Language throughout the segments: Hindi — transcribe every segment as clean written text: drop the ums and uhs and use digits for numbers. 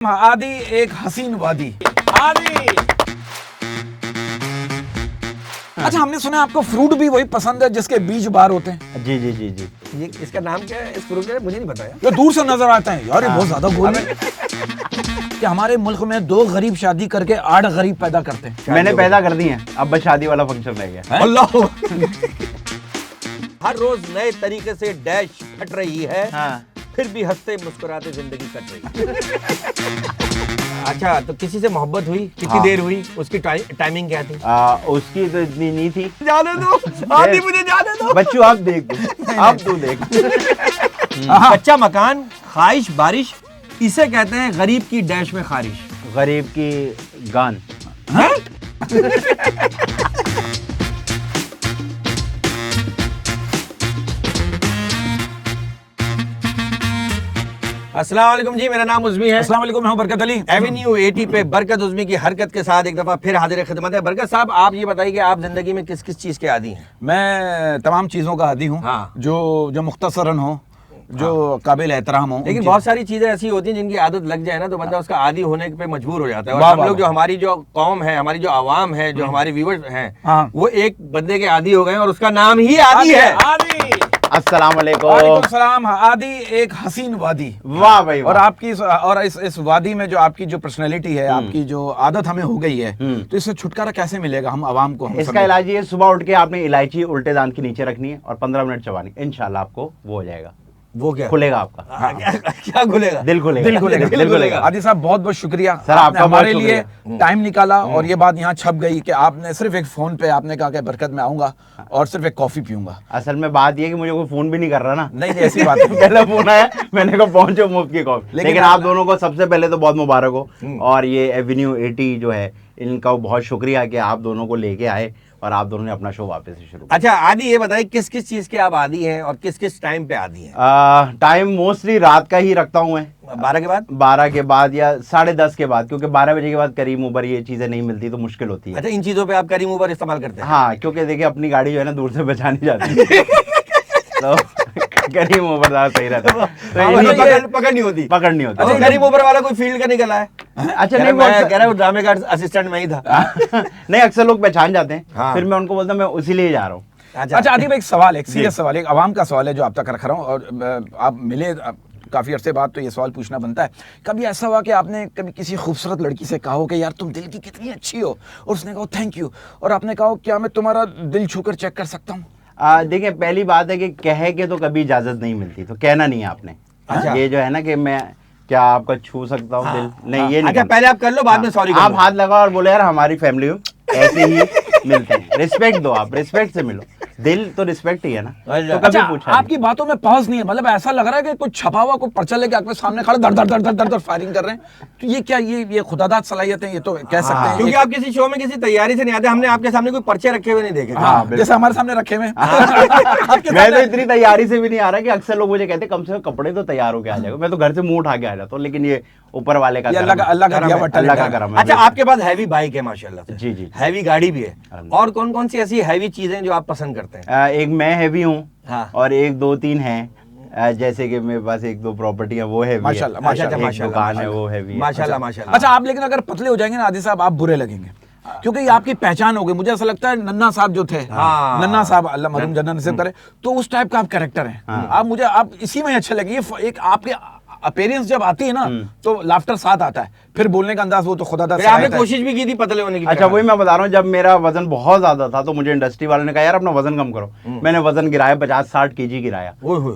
आदि एक हसीन वादी। आदि। अच्छा, हमने सुना आपको फ्रूट भी वही पसंद है जिसके बीज बाहर होते हैं। जी जी जी जी। ये इसका नाम क्या है इस फ्रूट का? मुझे नहीं बताया। ये दूर से नजर आता है यार, ये बहुत ज्यादा गोल है। कि हमारे मुल्क में 2 गरीब शादी करके 8 गरीब पैदा करते हैं। मैंने पैदा कर दी है, अब बस शादी वाला फंक्शन रह गया। अल्लाह। हर रोज नए तरीके से डैश फट रही है, हाँ। फिर भी हंसते मुस्कुराते जिंदगी कट रही है। अच्छा, तो किसी से मोहब्बत हुई? कितनी हाँ। देर हुई? उसकी टाइमिंग क्या थी? उसकी तो इतनी नहीं थी। जाने दो आदि, मुझे जाने दो। बच्चू आप देख, अब तू देख। कच्चा मकान, ख्वाहिश, बारिश, इसे कहते हैं गरीब की डैश में खारिश। गरीब की गान। अस्सलाम वालेकुम जी, मेरा नाम उज़्मी है। अस्सलाम वालेकुम, मैं हूं बरकत अली। एवेन्यू 80 पे बरकत उज़्मी की हरकत के साथ एक दफा फिर हाजिर खिदमत है। बरकत साहब, आप ये बताइए कि आप जिंदगी में किस किस चीज के आदी हैं? मैं तमाम चीजों का आदी हूँ। हाँ। जो मुख्तसरन हो, जो काबिल एहतराम हो। लेकिन बहुत सारी चीजें ऐसी होती हैं जिनकी आदत लग जाए ना तो बंदा उसका आदी होने पे मजबूर हो जाता है। और वाह, हम वाह, लोग जो वाह। हमारी जो कौम है, हमारी जो आवाम है, जो हमारे व्यूअर्स हैं, हाँ। वो एक बंदे के आदी हो गए और उसका नाम ही आदी है। आदी। अस्सलाम वालेकुम। वालेकुम सलाम। आदि एक हसीन वादी। वाह भाई वाह। और आपकी और इस वादी में जो आपकी जो पर्सनैलिटी है, आपकी जो आदत हमें हो गई है, तो इससे छुटकारा कैसे मिलेगा हम आवाम को? इसका इलाज ये, सुबह उठ के आपने इलायची उल्टे दांत के नीचे रखनी है और 15 मिनट चबानी, इंशाल्लाह आपको वो हो जाएगा। वो क्या खुलेगा आपका। हाँ, क्या खुलेगा? दिल खुलेगा। दिल खुलेगा। दिल खुलेगा। आदि साहब, बहुत बहुत शुक्रिया सर, आपने आपका हमारे बहुत लिए टाइम निकाला और ये बात यहाँ छप गई कि आपने सिर्फ एक फोन पे आपने कहा कि बरकत में आऊंगा और सिर्फ एक कॉफी पीऊंगा। असल में बात ये है कि मुझे कोई फोन भी नहीं कर रहा ना। नहीं, ऐसी बात नहीं। पहले फोन आया, मैंने कहा पहुंचो मुफ्त की कॉफी। लेकिन आप आप- दोनों को सबसे पहले तो बहुत मुबारक हो। और ये एवेन्यू 80 जो है, इनका बहुत शुक्रिया कि आप दोनों को लेके आए और आप दोनों ने अपना शो वापस से शुरू किया। अच्छा आदि, ये बताइए किस किस चीज के आप आदी हैं और किस किस टाइम पे आदी हैं? टाइम मोस्टली रात का ही रखता हूँ मैं। 12 के बाद? 12 के बाद या 10:30 के बाद, क्योंकि 12 बजे के बाद करीम उबर ये चीजें नहीं मिलती तो मुश्किल होती है। अच्छा, इन चीजों पे आप करीम उबर इस्तेमाल करते हैं? हाँ, क्योंकि देखिए अपनी गाड़ी जो है ना दूर से बचानी जाती है। तो करीम उबर ज्यादा सही रहता है। तो हाँ, इन्हीं मतलब की पकड़ नहीं होती। पकड़ नहीं होती। अच्छा, करीम उबर वाला कोई फील्ड का निकला है? अच्छा, नहीं, नहीं वो मैं कह रहा हूँ ड्रामे का असिस्टेंट मैं ही था। नहीं, अक्सर लोग पहचान जाते हैं। हाँ। फिर मैं उनको बोलता हूँ मैं उसी लिए जा रहा हूँ। अच्छा आदि भाई, एक सवाल, एक सीरियस सवाल, एक आवाम का सवाल है जो आप तक रख रहा हूँ और आप मिले काफी अरसे बाद, तो ये सवाल पूछना बनता है। कभी ऐसा हुआ कि आपने कभी किसी खूबसूरत लड़की से कहा हो कि यार तुम दिल की कितनी अच्छी हो, और उसने कहा थैंक यू, और आपने कहा क्या मैं तुम्हारा दिल छूकर चेक कर सकता हूँ? देखिए, पहली बात है कि कह के तो कभी इजाजत नहीं मिलती, तो कहना नहीं है आपने। अच्छा। ये जो है ना कि मैं क्या आपका छू सकता हूँ दिल, नहीं ये नहीं अच्छा, करना। पहले आप कर लो, बाद में सॉरी आप हाथ लगाओ और बोले यार हमारी फैमिली में ऐसे ही मिलते हैं। रिस्पेक्ट दो, आप रिस्पेक्ट से मिलो। दिल तो रिस्पेक्ट ही है ना। तो कभी अच्छा, पूछा आपकी बातों में पॉज नहीं है, मतलब ऐसा लग रहा है कि कुछ छपा हुआ कोई पर्चा लेके आपके सामने खड़े धड़ धड़ धड़ धड़ धड़ धड़ फायरिंग कर रहे हैं। तो ये क्या, ये खुदादाद सलाहियत है, ये तो कह सकते हैं। क्योंकि आप किसी शो में किसी तैयारी से नहीं आते। हमने आपके सामने कोई पर्चे रखे हुए नहीं देखे। हाँ, बिल्कुल। जैसे हमारे सामने रखे हुए हैं। आपके मैं तो सामने- इतनी तैयारी से भी नहीं आ रहा कि अक्सर लोग मुझे कहते कम से कम कपड़े तो तैयार होके आ जाएगा। मैं तो घर से मुंह उठा के आ जाता हूँ, लेकिन ये ऊपर वाले का ये करम है। अल्लाह का दिया हुआ अल्लाह का talent है। करम है। अच्छा, आपके पास हैवी बाइक है माशाल्लाह से। जी, जी। हैवी गाड़ी भी है। और कौन कौन सी ऐसी हैवी चीजें जो आप पसंद करते हैं? एक मैं हैवी हूँ। हाँ। और 1-2-3 हैं, जैसे कि मेरे पास 1-2 प्रॉपर्टियां वो हैवी है। माशाल्लाह, माशाल्लाह, एक माशाल्लाह, दुकान है वो हैवी है। माशाल्लाह माशाल्लाह। अच्छा, आप लेकिन अगर पतले हो जाएंगे ना आदि साहब, आप बुरे लगेंगे, क्योंकि ये आपकी पहचान हो गई। मुझे ऐसा लगता है नन्ना साहब जो थे, हाँ। नन्ना साहब अल्लाह मरहूम जन्नत नसीब करे, तो उस टाइप का आप कैरेक्टर हैं। आप इसी में अच्छे लगे। ये एक आपके अपीयरेंस जब आती है ना, तो लाफ्टर साथ आता है, फिर बोलने का अंदाज वो तो खुदा फिर आपने कोशिश भी की थी पतले होने की? अच्छा, वही मैं बता रहा हूँ, जब मेरा वजन बहुत ज्यादा था तो मुझे इंडस्ट्री वाले ने कहा यार अपना वजन कम करो। मैंने वजन गिराया, 50-60 kg गिराया।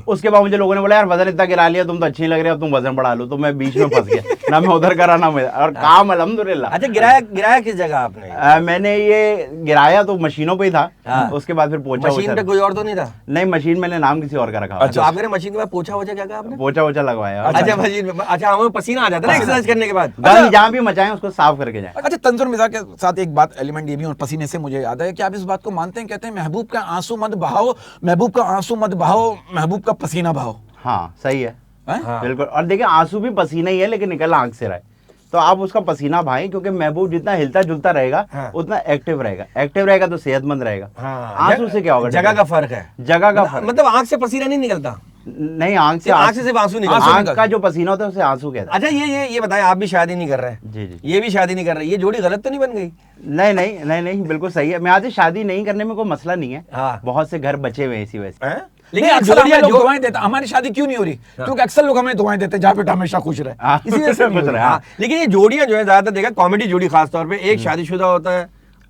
उसके बाद मुझे लोगों ने बोला यार वजन इतना गिरा लिया, तुम तो अच्छी नहीं लग रही, अब तुम वजन बढ़ा लो। तो मैं बीच में फंस गया ना, मैं उधर करा ना मैं, और काम अल्हम्दुलिल्लाह। अच्छा, गिराया किस जगह आपने? मैंने ये गिराया तो मशीनों पे ही था। हाँ। उसके बाद फिर पोछा मशीन पे कोई और तो नहीं था? नहीं, मशीन मैंने नाम किसी और का रखा हुआ है। अच्छा, आप कह रहे मशीन के बाद पोछा वोछा क्या कहा आपने? पोछा वोछा लगवाया। अच्छा, मशीन में। अच्छा, हमें पसीना आ जाता है ना एक्सरसाइज करने के बाद? गंद जहाँ भी मचाए उसको साफ करके जाए। अच्छा, तंजुर मिजाज के साथ एक बात एलिमेंट ये भी, और पसीने से मुझे याद है कि आप इस बात को मानते हैं, कहते हैं महबूब का आंसू मत बहाओ, महबूब का आंसू मत बहाओ, महबूब का पसीना बहाओ। हाँ, सही है। हैं? बिल्कुल। और देखिए, आंसू भी पसीना ही है, लेकिन निकल आंख से रहा है, तो आप उसका पसीना भाएं, क्योंकि महबूब जितना हिलता जुलता रहेगा उतना एक्टिव रहेगा तो सेहतमंद रहेगा। आंसू से क्या होगा? जगह का फर्क है। जगह का फर्क। मतलब आंख से पसीना नहीं निकलता? नहीं, आंख से आंख से सिर्फ आंसू निकल आंख का जो पसीना होता है उससे आंसू कहता है। अच्छा ये बताएं, आप भी शादी नहीं कर रहे हैं? जी जी। ये भी शादी नहीं कर रहे, ये जोड़ी गलत तो नहीं बन गई? नहीं नहीं नहीं नहीं, बिल्कुल सही है। मैं आज शादी नहीं करने में कोई मसला नहीं है। हाँ। बहुत से घर बचे हुए हैं इसी वजह से। लेकिन अक्सर हमें लोग दुआएं देते, हमारी शादी क्यों नहीं हो रही? क्योंकि अक्सर लोग हमें दुआएं देते, जहाँ पे हमेशा खुश रहे, हाँ। इसी वजह से नहीं खुश हो रहे, रही। हाँ। लेकिन ये जोड़ियां जो है ज्यादातर देखा कॉमेडी जोड़ी खास तौर पे, एक शादीशुदा होता है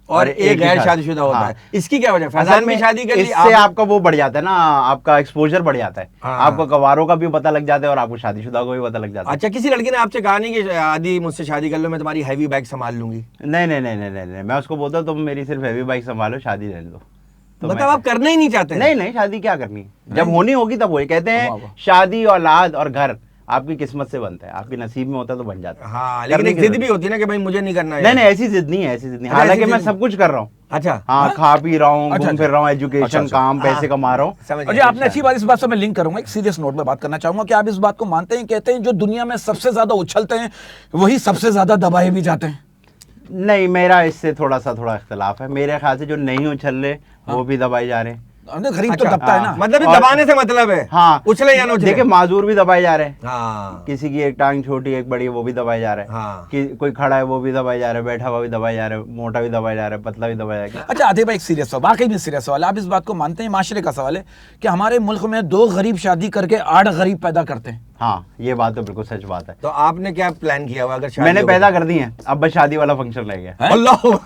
और एक गैर शादीशुदा होता है। इसकी क्या वजह? फैजान में शादी कर ली, इससे आपका वो बढ़ जाता है ना, आपका एक्सपोजर बढ़ जाता है। हाँ। आपको गवारों का भी पता लग जाता है और आपको शादीशुदा को भी पता लग जाता है। अच्छा, किसी लड़की ने आपसे कहा नहीं कि आदि मुझसे शादी कर लो, मैं तुम्हारी हैवी बाइक संभाल लूंगी? नहीं नहीं नहीं नहीं नहीं, मैं उसको बोलता हूँ तुम मेरी सिर्फ हैवी बाइक संभालो, शादी रहने दो। तो मतलब आप करना ही नहीं चाहते? नहीं नहीं, शादी क्या करनी है, जब होनी होगी तब होगी। कहते वाह, वाह। हैं शादी, औलाद और घर आपकी किस्मत से बनता है, आपकी नसीब में होता है तो बन जाता है। हाँ, लेकिन एक जिद भी होती है ना कि भाई मुझे नहीं करना है। नहीं नहीं, ऐसी जिद नहीं है, ऐसी जिद नहीं। अच्छा, हालांकि ऐसी मैं जिद सब कुछ कर रहा हूँ। अच्छा हाँ, खा पी रहा हूँ, अच्छा, घूम फिर रहा हूँ, एजुकेशन, अच्छा, अच्छा। काम, पैसे कमा रहा हूँ। समझ और जी गया। आपने अच्छी बात, इस बात से मैं लिंक करूंगा, एक सीरियस नोट में बात करना चाहूंगा कि आप इस बात को मानते हैं, कहते हैं जो दुनिया में सबसे ज्यादा उछलते हैं वही सबसे ज्यादा दबाए भी जाते हैं? नहीं, मेरा इससे थोड़ा इख्तिलाफ है। मेरे ख्याल से जो नहीं उछल रहे वो भी दबाए जा रहे हैं। गरीब तो दबता है ना। मतलब ये और- दबाने से मतलब है? हाँ, उछले या ना उछले? देखिए माजूर भी दबाए जा रहे हैं। हाँ किसी की एक टांग छोटी एक बड़ी है वो भी दबाए जा रहा है। हाँ। कि कोई खड़ा है वो भी दबाए जा रहा है, बैठा हुआ भी दबाए जा रहा है, मोटा भी दबाए जा रहा है, पतला भी दबाया जा रहा है। अच्छा आदिब भाई, एक सीरियस सवाल, वाकई में सीरियस सवाल, आप इस बात को मानते हैं, माशरे का सवाल है कि हमारे मुल्क में 2 गरीब शादी करके 8 गरीब पैदा करते हैं? हाँ, ये बात तो बिल्कुल सच बात है। तो आपने क्या प्लान किया हुआ? अगर शादी मैंने हो पैदा कर दी है, अब बस शादी वाला फंक्शन रह गया। हैं? अल्लाह।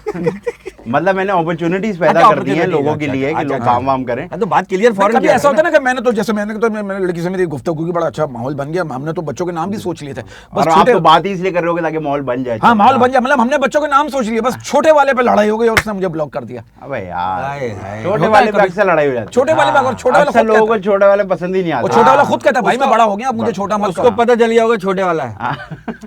मतलब मैंने अपॉर्चुनिटीज पैदा अच्छा, कर दी है opportunity, लोगों के अच्छा, लिए कि अच्छा, लोग अच्छा। काम वाम करें। हाँ, तो बात क्लियर फॉरन कभी ऐसा होता है ना कि मैंने लड़की से मेरी गुफ्तगू की बड़ा अच्छा माहौल बन गया, हमने तो बच्चों के नाम भी सोच लिए थे, बस और आप छोटे। तो बात ही इसलिए कर रहे हो ताकि माहौल बन जाए। हाँ, माहौल बन गया, मतलब हमने बच्चों के नाम सोच लिए, बस छोटे वाले पे लड़ाई हो गई और उसने मुझे ब्लॉक कर दिया। अबे यार, हाय, हाय। छोटे होता वाले है पे कभी। अक्सर लड़ाई हो जाती है। छोटे वाले पे अगर छोटा वाला अक्सर खुद लोगों कहता को छोटे वाले पसंद ही नहीं है, वो आता। छोटा वाला खुद कहता है भाई मैं बड़ा हो गया, अब मुझे छोटा मत उसको करो। पता चल गया होगा छोटे वाला है।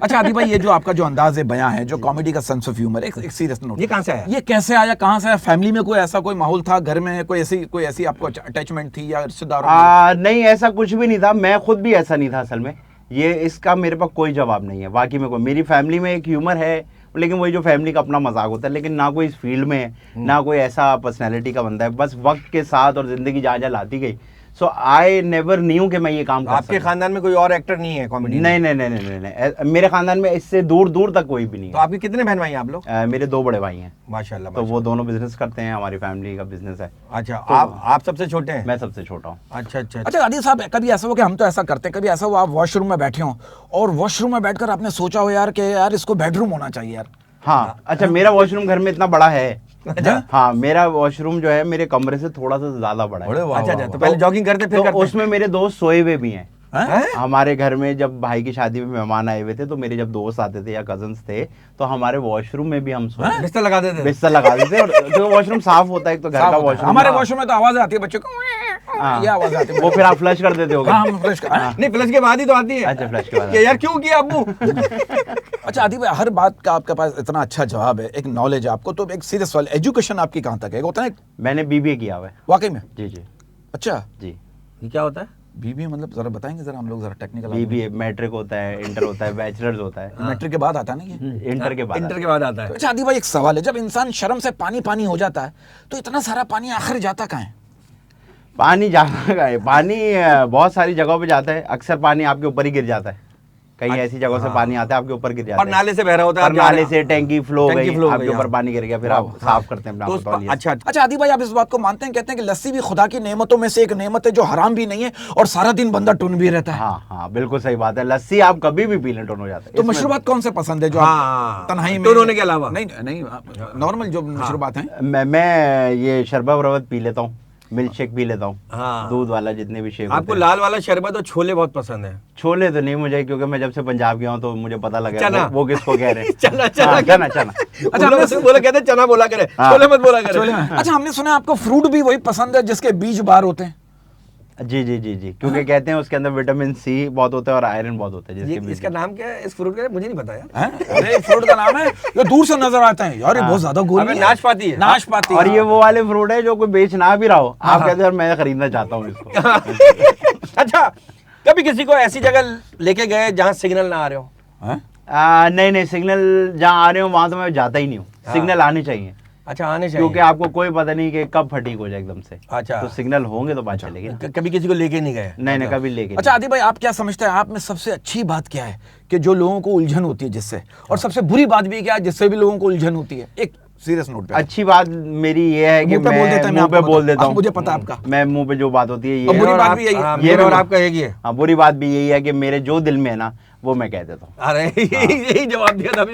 अच्छा आदि भाई, ये जो आपका जो अंदाज है बयां है, जो कॉमेडी का सेंस ऑफ ह्यूमर, एक सीरियस नोट, ये कहाँ से आया? ये कैसे आया, कहाँ से आया? फैमिली में कोई ऐसा कोई माहौल था, घर में कोई ऐसी आपको अटैचमेंट थी या रिश्तेदारों में? नहीं, ऐसा कुछ भी नहीं था, मैं खुद भी ऐसा नहीं था असल में। ये इसका मेरे पास कोई जवाब नहीं है वाकई में। कोई मेरी फैमिली में एक ह्यूमर है, लेकिन वही जो फैमिली का अपना मजाक होता है, लेकिन ना कोई इस फील्ड में है, ना कोई ऐसा पर्सनैलिटी का बंदा है। बस वक्त के साथ और जिंदगी जहाँ जहाँ लाती गई, सो आई नेवर न्यू कि मैं ये काम कर आपके सकता। खानदान में कोई और एक्टर नहीं है कॉमेडी? नहीं नहीं नहीं नहीं नहीं, मेरे खानदान में इससे दूर दूर तक कोई भी नहीं तो है। आपके कितने बहन भाई हैं आप लोग? मेरे 2 बड़े भाई हैं, माशाल्लाह। तो वो दोनों बिजनेस करते हैं, हमारी फैमिली का बिजनेस है। अच्छा, तो- आप सबसे छोटे हैं? मैं सबसे छोटा हूँ। अच्छा अच्छा। अच्छा आदिल साहब, कभी ऐसा हो कि हम तो ऐसा करते हैं, कभी ऐसा हो आप वॉशरूम में बैठे हो और वॉशरूम में बैठकर आपने सोचा हो यार कि यार इसको बेडरूम होना चाहिए यार? हाँ, अच्छा, मेरा वॉशरूम घर में इतना बड़ा है। अच्छा। हाँ, मेरा वॉशरूम जो है मेरे कमरे से थोड़ा सा ज्यादा बड़ा है। अच्छा अच्छा, तो पहले जॉगिंग करते फिर तो करते? उसमें मेरे दोस्त सोए हुए भी हैं। हैं? हमारे घर में जब भाई की शादी में मेहमान आए हुए थे, तो मेरे जब दोस्त आते थे या कजन्स थे, तो हमारे वॉशरूम में भी हम सोए, बिस्तर लगा देते? बिस्तर लगा देते। और जो वॉशरूम साफ होता है, एक तो घर का वॉशरूम, हमारे वॉशरूम में तो आवाज आती है बच्चों को, हाँ। ये आवाज आती है। वो फिर आप फ्लश कर देते होगे। हाँ, हम फ्लश कर- हाँ। नहीं, फ्लश के बाद ही तो आती है। अच्छा, फ्लश के बाद कि यार क्यों किया अब्बू? अच्छा आदिब भाई, हर बात का आपके पास इतना अच्छा जवाब है, एक नॉलेज है आपको, तो एक सीरियस सवाल, एजुकेशन आपकी कहाँ तक है? होता है मैंने बीबीए किया हुआ है। वाकई में? जी जी अच्छा, जी। ये क्या होता है? बीबी मतलब जरा बताएंगे जरा, हम लोग जरा टेक्निकल। बीबीए मैट्रिक होता है, इंटर होता है, बैचलर्स होता है। मैट्रिक के बाद आता है ना ये? इंटर के बाद इंटर के बाद आता है। अच्छा आदिब भाई, एक सवाल है, जब इंसान शर्म से पानी पानी हो जाता है तो इतना सारा पानी आखिर जाता कहाँ है? पानी जाता का है, पानी बहुत सारी जगहों पे जाता है। अक्सर पानी आपके ऊपर ही गिर जाता है, कहीं ऐसी जगहों से पानी आता है आपके ऊपर गिर जाता और है। नाले से बह रहा होता है, और आप जा रहे नाले हैं। से टैंकी फ्लो हो टैंकी गई, flow हो आपके गई, ऊपर हाँ। पानी गिर गया, फिर आप साफ करते हैं अपना तो उस पर- तौलिए से। अच्छा अच्छा आदिब भाई, आप इस बात को मानते हैं, कहते हैं कि लस्सी भी खुदा की नेमतों में से एक नेमत है जो हराम भी नहीं है और सारा दिन बंदा टुन भी रहता है? हाँ हाँ, बिल्कुल सही बात है। लस्सी आप कभी भी पी लें, टोन हो जाता है। तो इसमें- मशरूबात कौन से पसंद है जो हाँ, आप तन्हाई में? टुन होने के अलावा? नहीं नहीं, नॉर्मल जो मशरूबात हैं। मैं ये शरबत वरबत पी लेता हूँ, मिल्क शेक पी लेता हूँ, हाँ। दूध वाला जितने भी शेक आपको होते हैं। लाल वाला शरबत और छोले बहुत पसंद है? छोले तो नहीं मुझे, क्योंकि मैं जब से पंजाब गया हूँ तो मुझे पता लगा चना। वो किसको कह रहे हैं। चना चना हाँ, चना चना। अच्छा, हमने बोला कहते हैं चना बोला करे, हाँ। छोले मत बोला करे। चोले में। अच्छा, हमने सुना है आपको फ्रूट भी वही पसंद है जिसके बीज बाहर होते हैं? जी जी जी जी, क्योंकि कहते हैं उसके अंदर विटामिन सी बहुत होता है और आयरन बहुत होता है, ये जिसके बीच इसका नाम क्या है इस फ्रूट का? मुझे नहीं पता यार। हैं? अरे फ्रूट का नाम है, ये दूर से नजर आता है यार, ये बहुत ज्यादा गोली अबे है। नाशपाती है। नाशपाती। और ये वो वाले फ्रूट है जो कोई बेच ना भी रहा हो, आप हाँ। कहते हैं मैं खरीदना चाहता हूँ इसको। अच्छा, कभी किसी को ऐसी जगह लेके गए जहाँ सिग्नल ना आ रहे हो? हैं? नहीं नहीं, सिग्नल जहाँ आ रहे हो वहां तो मैं जाता ही नहीं हूँ। सिग्नल आने चाहिए, अच्छा आने चाहिए, क्योंकि आपको कोई पता नहीं कि कब फटीक हो जाए एकदम से। अच्छा। तो सिग्नल होंगे तो बात चलेगी ना। कभी किसी को लेके नहीं गए? नहीं कभी लेके अच्छा आदि भाई, आप क्या समझते हैं, आप में सबसे अच्छी बात क्या है कि जो लोगों को उलझन होती है जिससे, और सबसे बुरी बात भी क्या है जिससे भी लोगों को उलझन होती है? एक सीरियस नोट पे। अच्छी बात मेरी ये है कि मुंह पे बोल देता है, मैं मुंह पे आपको बोल बताऊं। देता हूँ, मुझे पता है आपका। मैं मुंह पे जो बात होती है और ये बुरी है। बात भी यही है। हाँ, ये मेरा और भी- आपका एक ही है। हाँ, बुरी बात भी यही है कि मेरे जो दिल में है ना वो मैं कह देता हूँ। अरे यही जवाब दिया था अभी।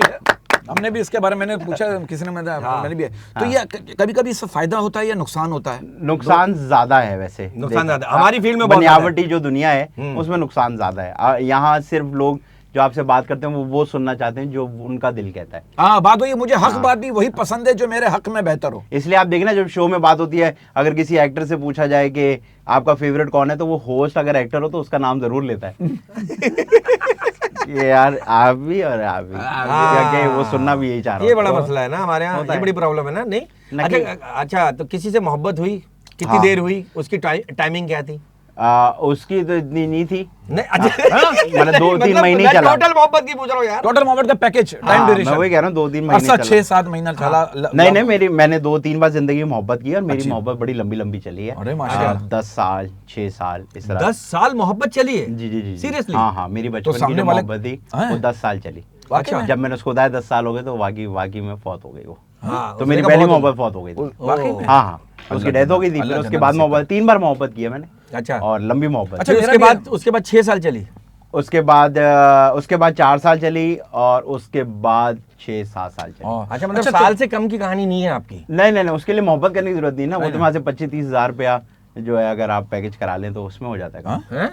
हमने भी इसके बारे में मैंने पूछा, किसी ने मैंने भी। तो हाँ। ये कभी कभी इससे फायदा होता है या नुकसान होता है? नुकसान ज्यादा है वैसे। नुकसान देखा। ज्यादा है। हमारी फील्ड में बहुत ज्यादा है। बनावटी जो दुनिया है उसमें नुकसान ज्यादा है। यहाँ सिर्फ लोग जो आपसे बात करते हैं वो सुनना चाहते हैं जो उनका दिल कहता है। हाँ बात वही, मुझे हक बात भी वही पसंद है जो मेरे हक में बेहतर हो। इसलिए आप देखना जब शो में बात होती है, अगर किसी एक्टर से पूछा जाए कि आपका फेवरेट कौन है, तो वो होस्ट अगर एक्टर हो तो उसका नाम जरूर लेता है। ये यार आप भी और आप भी, क्या वो सुनना भी यही चाह रहा ये हूं। बड़ा तो मसला है ना हमारे यहाँ, होता ये है। बड़ी प्रॉब्लम है ना। नहीं नहीं। अच्छा तो किसी से मोहब्बत हुई, कितनी हाँ। देर हुई, उसकी टाइमिंग क्या थी? उसकी तो इतनी नहीं थी, नहीं अच्छा मतलब 2-3 महीने ही चला। टोटल मोहब्बत की पूछ रहा हूँ यार। टोटल मोहब्बत का पैकेज, टाइम हाँ, मैं ड्यूरेशन। वही कह रहा हूँ 2-3 महीने अरसा चला। 6-7 महीना चला। नहीं मैंने 2-3 बार जिंदगी में मोहब्बत की और मेरी अच्छी। मोहब्बत बड़ी लंबी लंबी चली है। अरे माशाल्लाह। 10 साल 6 साल इस तरह। 10 साल मोहब्बत चली है? जी सीरियसली? हाँ मेरी बचपन की सामने जो वाले- मोहब्बत थी हैं? वो 10 साल चली। वाकई में? जब मैंने उसको बताया 10 साल हो गए तो वाकई में फौत हो गई वो। हाँ, तो उसने मेरी कहा पहली बहुत हो मोहब्बत फौत हो गई थी। वाकई में? हाँ उसकी डेथ हो गई थी। अल्लाह फिर उसके जन्नत बाद नसीब मोहब्बत 3 बार मोहब्बत की है मैंने। अच्छा। और लंबी मोहब्बत। अच्छा, फिर मेरा उसके बाद 6 साल चली? उसके बाद 4 साल चली और उसके बाद 6-7 साल चली। अच्छा मतलब अच्छा, साल से कम की कहानी नहीं है आपकी? नहीं उसके लिए मोहब्बत करने की जरूरत नहीं ना। वो तो वहाँ से 25-30 हजार रुपया जो है अगर आप पैकेज करा लें तो उसमें हो जाता है काम। हैं?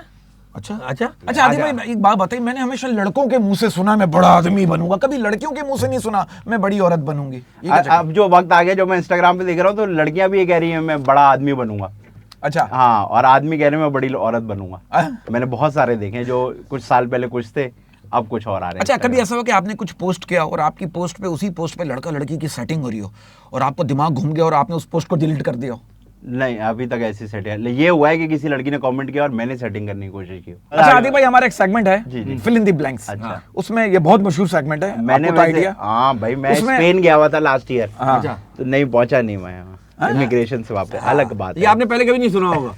अच्छा अच्छा अच्छा आदि भाई, एक बात बताइए, मैंने हमेशा लड़कों के मुंह से सुना मैं बड़ा आदमी बनूंगा, कभी लड़कियों के मुंह से नहीं सुना मैं बड़ी औरत बनूंगी। ये क्या चक्कर? अब जो वक्त आ गया, जो मैं इंस्टाग्राम पे देख रहा हूँ तो लड़कियां भी ये कह रही हैं मैं बड़ा आदमी बनूंगा। अच्छा हाँ, और आदमी कह रहे हैं मैं बड़ी औरत बनूंगा। हाँ? मैंने बहुत सारे देखे हैं, जो कुछ साल पहले कुछ थे, अब कुछ और आ रहे हैं। अच्छा कभी ऐसा हो कि आपने कुछ पोस्ट किया और आपकी पोस्ट पे, उसी पोस्ट पे लड़का लड़की की सेटिंग हो रही हो और आपको दिमाग घूम गया और आपने उस पोस्ट को डिलीट कर दिया हो? नहीं अभी तक ऐसी सेटिंग ये हुआ है कि किसी लड़की ने कमेंट किया और मैंने सेटिंग करने की कोशिश की। अच्छा आदि भाई, हमारा एक सेगमेंट जी, जी। है फिल इन द ब्लैंक्स। अच्छा। उसमें ये बहुत मशहूर सेगमेंट है, मैंने आपको तो वैसे- आइडिया? हाँ भाई, मैं उसमें- स्पेन गया हुआ था लास्ट ईयर। हाँ। अच्छा। तो नहीं पहुंचा नहीं मैं इमिग्रेशन से वापस। अलग बात ये है। आपने पहले कभी नहीं सुना होगा।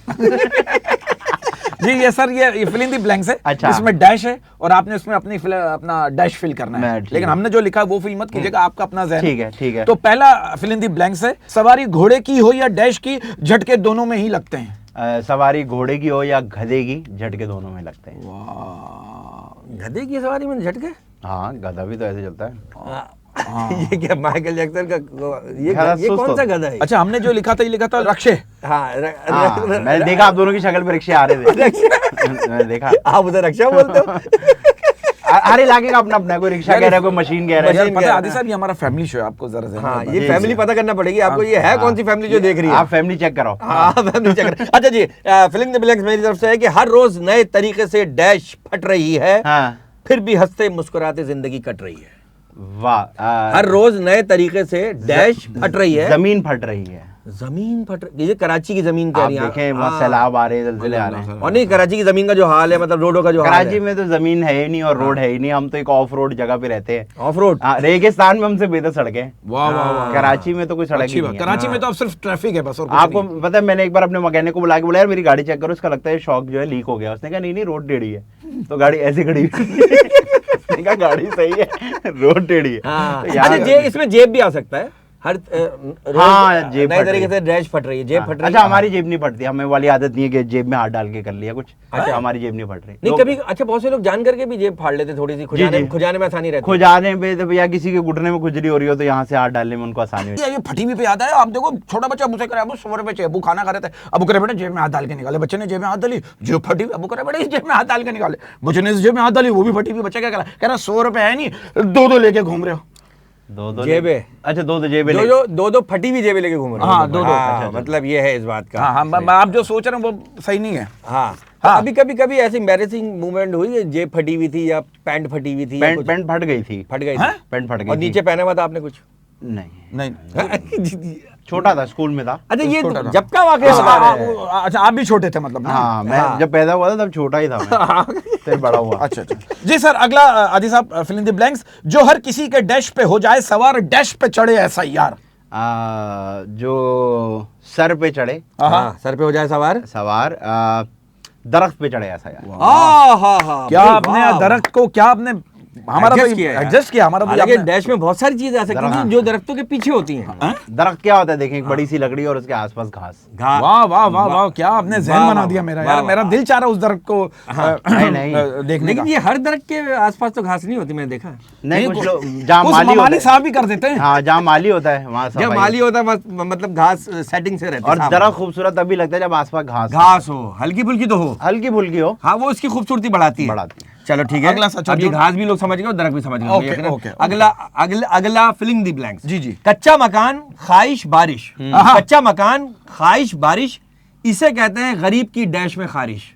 जी ये सर, ये फिल इन द ब्लैंक्स है। अच्छा। इसमें डैश है और आपने उसमें अपना डैश फिल करना है, ठीक लेकिन है। हमने जो लिखा है वो फिल मत कीजिएगा, आपका अपना ज़हन। ठीक है। तो पहला फिल इन द ब्लैंक्स है, सवारी घोड़े की हो या डैश की, झटके दोनों में ही लगते हैं। सवारी घोड़े की हो या गधे की, झटके दोनों में लगते हैं। गधे की सवारी में झटके? हाँ, गधा भी तो ऐसे चलता है। ये क्या माइकल जैक्सन का ये गधा ये सुस्त कौन सा होता गधा है? अच्छा हमने जो लिखा था, ये लिखा था रक्षे। हाँ हाँ, मैंने देखा आप दोनों की शक्ल पे रिक्शे आ रहे थे। मैंने देखा। आप उधर रक्षा बोलते हो? हर इलाके का अपना अपना, कोई रिक्शा कह रहा है, कोई मशीन कह रहा है। यार मशीन पता क्या है है? आदि साहब, ये हमारा फैमिली शो है, आपको जरा ज़हन हाँ में ये जी, फैमिली जी। पता करना पड़ेगी आपको, ये है कौन सी फैमिली जो देख रही है? आप फैमिली चेक कराओ। हाँ फैमिली चेक। अच्छा जी, फिल इन द ब्लैंक्स मेरी तरफ से है कि हर रोज नए तरीके से डैश फट रही है, हाँ। फिर भी हंसते मुस्कुराते जिंदगी कट रही है। वाह। हर रोज नए तरीके से डैश फट रही है, जमीन फट रही है। जमीन फट रही, ये कराची की जमीन कह आप रही है। देखें वहाँ हाँ। सैलाब आ रहे हैं, जलजिले आ रहे हैं। और नहीं, कराची की जमीन का जो हाल है, मतलब रोडों का जो हाल कराची है, में तो जमीन है ही नहीं और रोड है ही नहीं। हम तो एक ऑफ रोड जगह पे रहते हैं। Of road. हाँ, रेगिस्तान में हमसे बेहतर सड़कें हैं। वाह वाह वाह, कराची में तो कोई सड़क अच्छी ही बात। नहीं है। कराची में तो अब सिर्फ ट्रैफिक है बस, और कुछ आपको नहीं। पता है, मैंने एक बार अपने मैकेनिक को बुला के बोला यार मेरी गाड़ी चेक करो, उसका लगता है शॉक जो है लीक हो गया। उसने कहा नहीं रोड टेढ़ी है। तो गाड़ी ऐसे खड़ी हुई। उसने कहा गाड़ी सही है, रोड टेढ़ी है। हाँ। तो यहाँ- अच्छा इसमें जेब भी आ सकता है। हर हाँ, जेब नए फट तरीके रही से डैश फट रही है, जेब फट रही अच्छा है। हमारी जेब नहीं फटती, हमें वाली आदत नहीं है कि जेब में हाथ डाल के कर लिया कुछ। अच्छा हमारी जेब नहीं फट रही। नहीं लोग कभी, अच्छा बहुत से लोग जान करके भी जेब फाड़ लेते, थोड़ी सी खुजाने जी। खुजाने में आसानी रहती है। खुजाने पे तो या किसी के घुटने में खुजली हो रही हो तो यहाँ से हाथ डालने में उनको आसानी होती ये फटी हुई पे याद है, आप देखो छोटा बच्चा मुझे करे, अबू 100 रुपए चाहिए, अबू खाना खा रहे थे, अबू करे बेटा जेब में हाथ डाल के निकाले, बच्चे ने जेब में हाथ डाली, जेब फटी हुई, अबू करे बेटा जेब में हाथ डाल के निकाले, बच्चे ने जेब में हाथ डाली, वो भी फटी हुई, बच्चा क्या कह रहा 100 रुपए है नहीं, दो लेके घूम रहे हो। दो जेबें। अच्छा दो जेबें दो फटी हुई जेबें लेके घूम रहे हो। हाँ, दो। हाँ, मतलब ये है इस बात का। हाँ हाँ, आप जो सोच रहे हैं वो सही नहीं है। हाँ हाँ। अभी कभी ऐसी एम्बैरेसिंग मूवमेंट हुई है, जेब फटी हुई थी या पैंट फटी हुई थी, या कुछ पैंट फट गई थी। फट गई हैं? थी, पैंट फट गई और थी। नीचे पहना हुआ था आपने कुछ? नहीं, नहीं छोटा था, स्कूल में था। अच्छा ये छोटा था। जब का वाकया बता रहे हैं? अच्छा आप भी छोटे थे मतलब ना? हाँ, मैं हाँ। जब पैदा हुआ था तब छोटा ही था मैं। फिर बड़ा हुआ। अच्छा जी सर, अगला आदि साहब फिल इन द ब्लैंक्स, जो हर किसी के डैश पे हो जाए सवार, डैश पे चढ़े ऐसा यार। जो सर पे चढ़े, हाँ, सर पे हो जाए सवार। सवार, दरख्त पे चढ़े ऐसा यार। क्या आपने दरख्त को क्या आपने हमारा Adjust किया है यार। एडजस्ट किया हमारा तो हालांकि आपने- डैश में बहुत सारी चीजें आ सकती हैं जो दरख्तों के पीछे होती हैं। दरख्त क्या होता है देखें, एक बड़ी सी लकड़ी और उसके आसपास घास। घास। वाह वाह वाह वाह, क्या आपने जहन वाह, बना वाह, दिया मेरा वाह, यार, वाह। मेरा दिल चाह रहा उस दरख्त को नहीं। देखने का। लेकिन ये हर दरख्त के आसपास तो घास नहीं होती, मैंने देखा है। नहीं, कुछ लोग जहाँ कुछ माली ममाली होता है, साहब भी कर देते हैं। हाँ जहाँ माली होता है वहाँ जब सफाई। माली होता है मतलब घास सेटिंग से रहती है। और साफ। दरख्त खूबसूरत तभी लगता है जब आसपास घास घास हो, हल्की फुल्की तो हो, हल्की फुल्की हो, हाँ, वो इसकी खूबसूरती बढ़ाती है। बढ़ाती है। चलो ठीक है, अगला सच और अब ये झूठ। घास भी लोग समझ गए और दरख्त भी समझ गए ओके, यकीनन। Okay, okay. अगला अगला अगला फिलिंग द ब्लैंक्स। जी, जी। कच्चा मकान, ख्वाहिश, बारिश। आहा। कच्चा मकान, ख्वाहिश, बारिश, इसे कहते हैं गरीब की डैश में खारिश।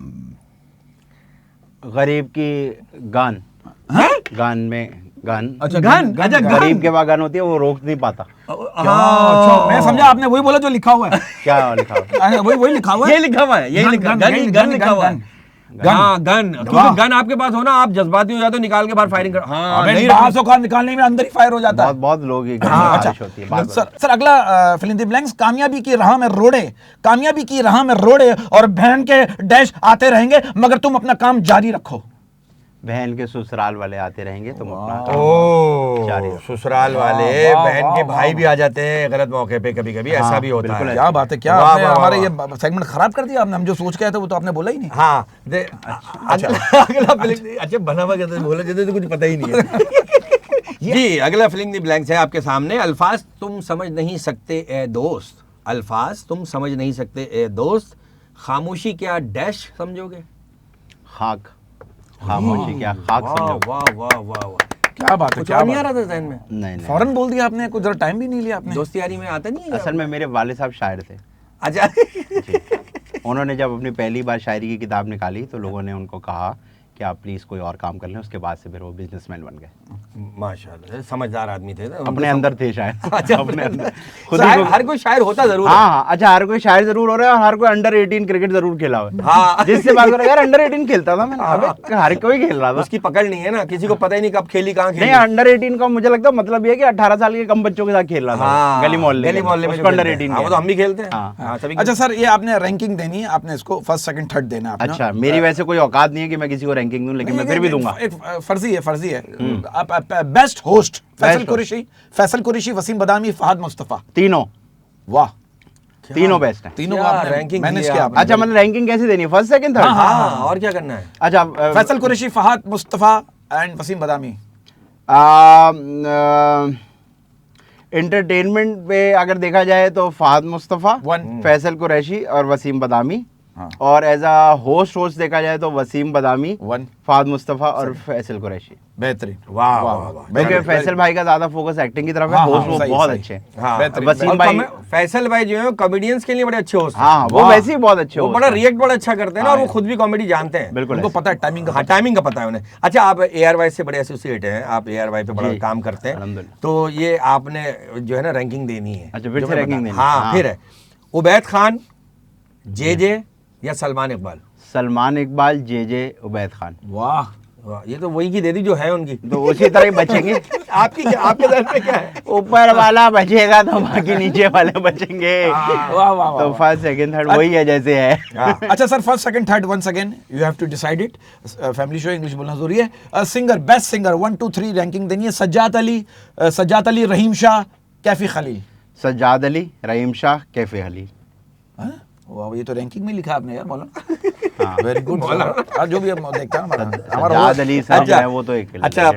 गरीब की गान, गान में गान। अच्छा, गन, अच्छा, गन। गरीब के पास गन होती है, वो रोक नहीं पाता। अच्छा, मैं समझा आपने वही बोला जो लिखा हुआ है। क्या लिखा हुआ है? वही लिखा हुआ ये है। लिखा हुआ है, यही गन, लिखा gun, gun gun, gun gun, लिखा हुआ है। गन। हाँ, गन, वाह। क्योंकि गन आपके पास हो ना, आप जज्बाती हो जाते हो, निकाल के बाहर फायरिंग कर। हाँ, अबे नहीं बाहर से कार निकालने में अंदर ही फायर हो जाता है। बहुत लोग की हाँ, बारिश होती है। बात सर अगला फिल इन द ब्लैंक्स। कामयाबी की राह में रोड़े, कामयाबी की राह में रोड़े और बहन के डैश आते रहेंगे मगर तुम अपना काम जारी रखो। बहन के ससुराल वाले आते रहेंगे, तुम अपना ओ, काम जारी रखो। ससुराल वाले, वाह, बहन के वाह, भाई वाह। भी आ जाते हैं गलत मौके पे, कभी कभी ऐसा भी होता बिल्कुल है। क्या बात है, क्या वाह, आपने वाह, हमारे वाह। ये सेगमेंट खराब कर दिया आपने। हम जो सोच के आए थे वो तो आपने बोला ही नहीं। हाँ, अगला फिलिंग, अच्छा बना हुआ कहते बोला जैसे तो कुछ पता ही नहीं है। जी, अगला फिलिंग द ब्लैंक्स है आपके सामने। अल्फाज तुम समझ नहीं सकते ए दोस्त, अल्फाज तुम समझ नहीं सकते ए दोस्त, खामोशी क्या डैश समझोगे। खाक, खामोशी क्या खाक वाह समझो। वाह वाह वाह वाह, क्या बात है, कुछ क्या और नहीं आ बात रहा था जहन में। नहीं नहीं, फौरन बोल दिया आपने, कुछ जरा टाइम भी नहीं लिया आपने। दोस्ती यारी में आता नहीं है असल में मेरे वाले साहब शायर थे। अच्छा। जी। उन्होंने जब अपनी पहली बार शायरी की किताब निकाली तो लोगों ने उनको कहा कि आप प्लीज कोई और काम कर लें। उसके बाद से फिर वो बिजनेसमैन बन गए। माशाल्लाह, समझदार आदमी थे। अपने अंदर थे शायद। अच्छा, अपने अंदर खुद शायर, ही को- हर कोई शायर होता जरूर है। हाँ हाँ, अच्छा हर कोई शायर जरूर हो रहा है और हर कोई अंडर 18 क्रिकेट जरूर खेला हुआ है। हाँ। जिससे बात करो यार अंडर 18 खेलता था मैंने, अबे हर कोई खेल रहा था। उसकी पकड़ नहीं है ना, किसी को पता ही नहीं कब खेली कहाँ खेली। नहीं अंडर 18 का मुझे लगता है मतलब ये है कि 18 साल के कम बच्चों के साथ खेल रहा था। हाँ, गली मोहल्ले गली मोहल्ले में उसको जो अंडर खेलते हैं। 18 हाँ, वो तो हम भी खेलते हैं। हाँ। हाँ, सभी अच्छा सर, ये आपने रैंकिंग देनी है, आपने इसको फर्स्ट सेकंड थर्ड देना है आपने। अच्छा मेरी वैसे कोई औकात नहीं है कि मैं किसी को रैंकिंग दूं, लेकिन मैं फिर भी दूंगा। एक फर्जी है। Best host Faisal host। Qureshi, Faisal Qureshi, Waseem Badami, Fahad Mustafa. तीनों वाह, तीनों बेस्ट हैं। तीनों को क्या आपने ranking मैनेज दिया किया आपने। अच्छा मतलब रैंकिंग कैसे देनी है, फर्स्ट सेकंड थर्ड? हाँ, और क्या करना है। अच्छा फैसल कुरैशी, फहद मुस्तफा एंड वसीम बदामी। एंटरटेनमेंट पे अगर देखा जाए तो फहद मुस्तफ़ा, One। फैसल कुरैशी और वसीम बदामी। हाँ। और एज अ होस्ट देखा जाए तो वसीम बदामी, One। फहद मुस्तफ़ा और फैसल कुरैशी। बेहतरीन। वाह वाह वाह। क्योंकि फैसल भाई का ज्यादा फोकस एक्टिंग की तरफ है, हाँ, होस्ट हाँ, वो सही, बहुत सही। अच्छे हैं। हाँ, बेहतरीन, वसीम और भाई फैसल भाई जो है कॉमेडियंस के लिए बड़े अच्छे होस्ट हैं। हाँ वो वाह। वैसे ही बहुत अच्छे वो host बड़ा हैं। रिएक्ट बड़ा अच्छा करते हैं ना, और वो हाँ, खुद भी कॉमेडी जानते हैं। बिल्कुल उनको ऐसे। पता है टाइमिंग का। हाँ, टाइमिंग का पता है उन्हें। अच्छा, आप ARY से बड़े एसोसिएट हैं, आप ARY पे बड़ा जी, काम करते हैं, अल्हम्दुलिल्लाह। तो ये आपने जो है ना रैंकिंग देनी है। अच्छा फिर जो से मैं रैंकिंग बता- देनी हाँ, फिर है उबैद खान, JJ या सलमान इकबाल। सलमान इकबाल, JJ, उबैद खान। वाह, वाह, ये तो वही की दे दी जो है उनकी। तो उसी तरह ही बचेंगे। आपकी आपके दर पे क्या है। ऊपर वाला बचेगा तो बाकी नीचे वाले बचेंगे। वाह, वाह, तो वाह। फर्स्ट सेकंड थर्ड वही है जैसे है। अच्छा sir, first second third once again you have to decide it. Family show, English बोलना जरूरी है। सिंगर, बेस्ट सिंगर 1 2 3 रैंकिंग देनी है। सज्जाद अली, रहीम शाह, कैफी खलील। सज्जाद अली, रहीम शाह, कैफे अली। हाँ? वाह, ये तो रैंकिंग में लिखा आपने यार, मौलाना। हाँ। Very good. जो भी हम देखता है हमारा सज्जाद अली सर जो है वो तो एक अच्छा,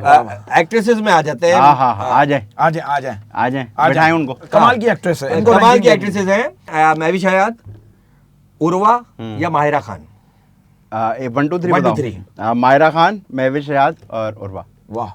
एक्ट्रेसेस में आ जाते हैं। हाँ हाँ हाँ, आ जाए आ जाए आ जाए बैठाएं उनको। कमाल की एक्ट्रेस है, इनको कमाल की ranking एक्ट्रेसेस हैं। महविश हयात, उर्वा या माहिरा खान। 1 2 3 1 2 बताओ। 3 मायरा खान, महविश हयात और उर्वा। देंगे। वाह,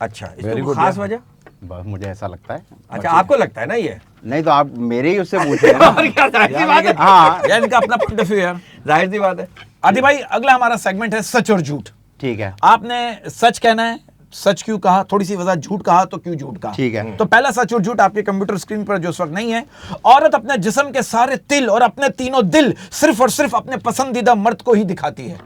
अच्छा, Very इसमें good, खास यार। वजह। बस मुझे ऐसा लगता है। अच्छा, आपको लगता है ना ये। नहीं तो आप मेरे ही उससे पूछ रहे हैं ना। और क्या, जाहिर सी बात है। हाँ यार इनका अपना पॉइंट ऑफ व्यू यार। जाहिर सी बात है। आदि भाई, अगला हमारा सेगमेंट है सच और झूठ। ठीक है आपने सच कहना है, सच क्यों कहा, थोड़ी सी वजह, झूठ कहा तो क्यों झूठ कहा। ठीक है। तो पहला सच और झूठ आपके कंप्यूटर स्क्रीन पर जो इस वक्त नहीं है। औरत अपने जिस्म के सारे तिल और अपने तीनों दिल सिर्फ और सिर्फ अपने पसंदीदा मर्द को ही दिखाती है।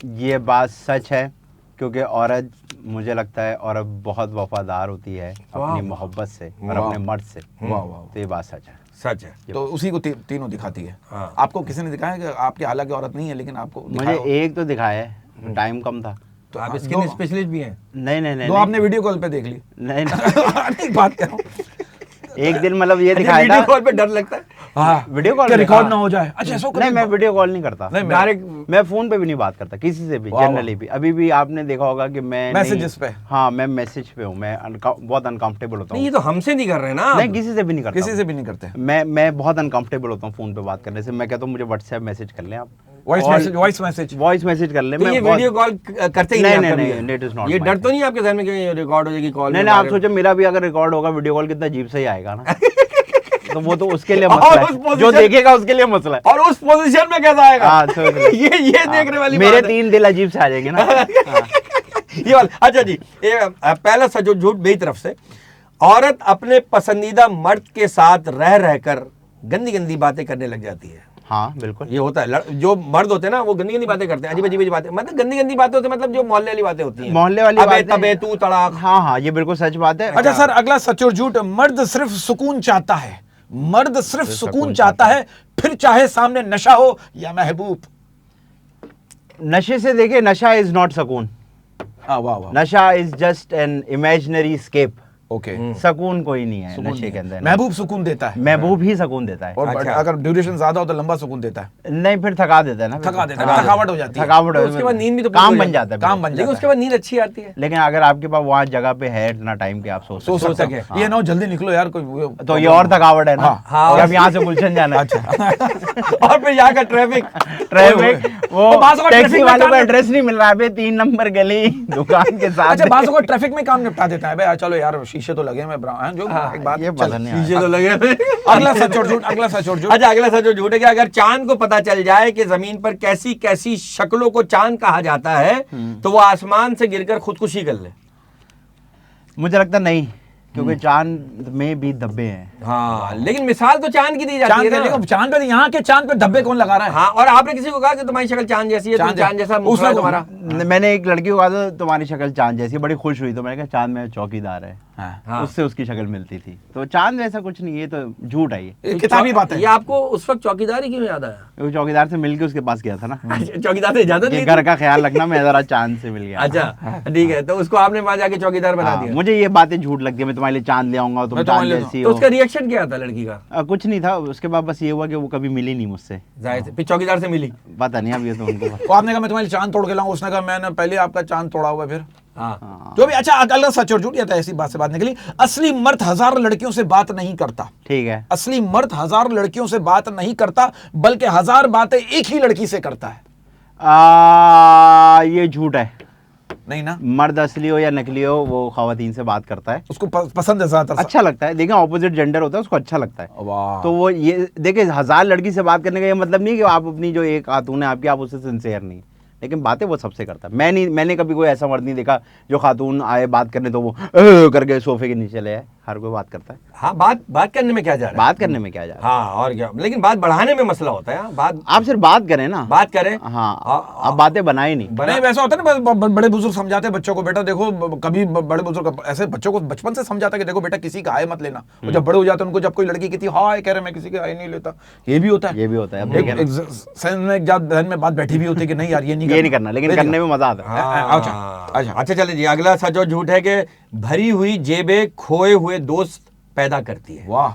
ये बात सच है क्योंकि औरत मुझे लगता है औरत बहुत वफादार होती है अपनी मोहब्बत से और अपने मर्द से। वाह वाह। तो ये बात सच है। सच है। तो उसी को तीनों दिखाती है। हाँ। आपको किसी ने दिखाया कि आपकी हालांकि औरत नहीं है लेकिन आपको मुझे दिखाया हो? एक तो दिखाया है, टाइम कम था। तो आप हाँ, स्किन दो- स्पेशलिस्ट भी हैं? नहीं नहीं नहीं दो आपने वीडियो कॉल पे देख ली। नहीं, नहीं। नहीं, बात कर रहा हूँ। एक दिन मतलब ये अच्छा, दिखाया वीडियो था। कॉल पे डर लगता है? हाँ, वीडियो कॉल क्या में? रिकॉर्ड हाँ। ना हो जाए? अच्छा ऐसा नहीं, मैं वीडियो कॉल नहीं करता। नहीं, मैं- डायरेक्ट मैं फोन पे भी नहीं बात करता किसी से भी, वाह, जनरली भी। अभी भी आपने देखा होगा कि मैं मैसेजेस पे। हाँ, मैं मैसेज पे हूँ। मैं बहुत अनकंफर्टेबल होता नहीं, ये हूँ। तो हमसे नहीं कर रहे ना आप। नहीं, किसी से भी नहीं करता। किसी से भी नहीं करते। मैं बहुत अनकंफर्टेबल होता हूँ फोन पे बात करने से। मैं कहता हूँ मुझे व्हाट्सएप मैसेज कर लें आप, वॉइस मैसेज वॉइस मैसेज कर लें। तो ये वीडियो कॉल करते ही नहीं, आप नहीं, कभी? नहीं, it is not ये my डर तो नहीं है आपके ध्यान में कि ये रिकॉर्ड हो जाएगी कॉल? नहीं, आप सोचो मेरा भी अगर रिकॉर्ड होगा वीडियो कॉल कितना अजीब से ही आएगा ना। तो वो तो उसके लिए और मसला उस है, position- जो देखेगा उसके लिए मसला है। और उस पोजीशन में कैसा आएगा? हाँ, सोच लो। ये देखने वाली मेरे बात है। 3 दिल अजीब से आ जाएंगे ना। ये वाला अच्छा जी, पहला सच झूठ मेरी तरफ से। औरत अपने पसंदीदा मर्द के साथ रह रहकर गंदी गंदी बातें करने लग जाती है। हाँ, बिल्कुल। ये होता है। जो मर्द होते हैं ना वो गंदी गंदी बातें करते हैं, अजीब अजीब बातें, मतलब गंदी गंदी बातें होती है, मतलब जो मोहल्ले वाली बातें होती हैं। मोहल्ले वाली अबे बातें। तबे तू तड़ाक। हाँ हाँ, ये बिल्कुल सच बात है। अच्छा सर, अगला सच और झूठ। मर्द सिर्फ सुकून चाहता है, मर्द सिर्फ सुकून चाहता है, फिर चाहे सामने नशा हो या महबूब। नशे से देखिए, नशा इज नॉट सकून। हाँ, वाह वाह। नशा is just an imaginary escape. Okay. सकून कोई नहीं है सुकून नशे नहीं के है। अंदर। महबूब सुकून देता है, महबूब ही सकून देता है। और अच्छा। अगर ड्यूरेशन ज्यादा हो तो लंबा सुकून देता है। नहीं, फिर थका देता है ना। थका देता है, हाँ, थकावट हो जाती है। थकावट तो हो उसके बाद नींद भी तो पूरी काम हो बन जाती जाता है। काम बन लेकिन जाता उसके बाद नींद अच्छी आती है। लेकिन अगर आपके पास वहाँ जगह पे है इतना टाइम कि आप सो सो सकते सकते हैं। ये ना हो जल्दी निकलो यार कोई तो ये और थकावट है ना। हाँ, कि अब यहाँ से गुलशन जाना है। और फिर यहाँ का ट्रैफिक। ट्रैफिक, वो तो बाज़ औक़ात टैक्सी ट्रैफिक में वालों काम का में- एड्रेस नहीं मिल रहा है, 3 नंबर गली दुकान के साथ। अच्छा, बाज़ को ट्रैफिक में काम निपटा देता है भाई, चलो यार शीशे तो लगे हैं, जो एक बात। ये पता नहीं शीशे तो लगे हुए। अगला सच और झूठ, अगला सच और झूठ। अच्छा, अगला सच और झूठ है कि अगर चांद को पता चल जाए कि जमीन पर कैसी कैसी शक्लों को चांद कहा जाता है तो वो आसमान से गिरकर खुदकुशी कर ले। मुझे लगता नहीं, क्योंकि चांद में भी धब्बे हैं। हाँ, लेकिन मिसाल तो चांद की दी जाती चांद है पे ना। देखो, चांद पे यहाँ के चांद पे धब्बे कौन लगा रहा है? हाँ, और आपने किसी को कहा कि तुम्हारी शक्ल चांद जैसी है, तुम चांद जैसा मुखड़ा उसने है को- तुम्हारा? मैंने एक लड़की को कहा था तुम्हारी शक्ल चांद जैसी, बड़ी खुश हुई। तो मैंने कहा चांद में चौकीदार है। हाँ। उससे उसकी शक्ल मिलती थी। तो चांद वैसा कुछ नहीं, ये तो झूठ है। ये किताबी बात है। ये आपको उस वक्त चौकीदारी क्यों याद आया? वो चौकीदार से मिलके उसके पास गया था ना, चौकीदार से इजाजत कि ली घर थी? का ख्याल रखना, मैं जरा चांद से मिल गया। अच्छा, ठीक है, तो उसको आपने वहां जाके चौकीदार बना हाँ, दिया। मुझे ये बातें झूठ लगती है, मैं तुम्हारे लिए चांद ले आऊंगा, तुम मैं चांद तुम्हारे लिए- जैसी तो हो। उसका रिएक्शन क्या था लड़की का? कुछ नहीं था। उसके बाद बस ये हुआ कि वो कभी मिली नहीं मुझसे। जाहिर से फिर चौकीदार से मिली। पता नहीं अब ये तो उनको तो आपने कहा मैं तुम्हारी चांद तोड़ के लाऊं, उसने कहा मैंने पहले आपका चांद तोड़ा हुआ है। फिर हाँ, जो भी। अच्छा, अगला सच और झूठ, ये था ऐसी बात से बात निकली। असली मर्द 1000 लड़कियों से बात नहीं करता। ठीक है। असली मर्द 1000 लड़कियों से बात नहीं करता, बल्कि 1000 बातें एक ही लड़की से करता है। ये झूठ है। नहीं ना? मर्द असली हो या नकली हो, वो खवातीन से बात करता है। उसको पसंद है ज्यादातर। अच्छा लगता है। देखिए, ऑपोजिट जेंडर होता है, उसको अच्छा लगता है। वाह। तो वो ये देखिए, 1000 लड़की से बात करने का ये मतलब नहीं कि आप अपनी जो एक खातून है आपकी, आप उससे सिंसियर नहीं, लेकिन बातें वो सबसे करता है। मैंने कभी कोई ऐसा मर्द नहीं देखा जो खातून आए बात करने तो वो करके सोफे के नीचे ले आए। हर कोई बात करता है। हाँ, बात करने में क्या जा रहा है? बात करने में क्या जा रहा है? हाँ, और क्या, लेकिन बात बढ़ाने में मसला होता है। बात आप सिर्फ बात करें ना। बात करें। हाँ, आप बातें बनाए नहीं। नहीं, वैसा होता है ना, बड़े बुजुर्ग समझाते हैं बच्चों को, बेटा देखो, कभी बड़े बुजुर्ग ऐसे बच्चों को बचपन से समझाता है कि देखो बेटा, किसी का हाय मत लेना। और जब बड़े हो जाते हैं उनको, जब कोई लड़की कहती है हाय, कह रहे मैं किसी का हाय नहीं लेता, ये भी होता है। ये भी होता है। अब देखें ना, सेंस में जहन में बात बैठी भी होती है कि नहीं यार ये नहीं करना, लेकिन करने में मजा आता है। अच्छा, चलिए जी, अगला सच और झूठ है कि भरी हुई जेबें खोए हुए दोस्त पैदा करती है। वाह,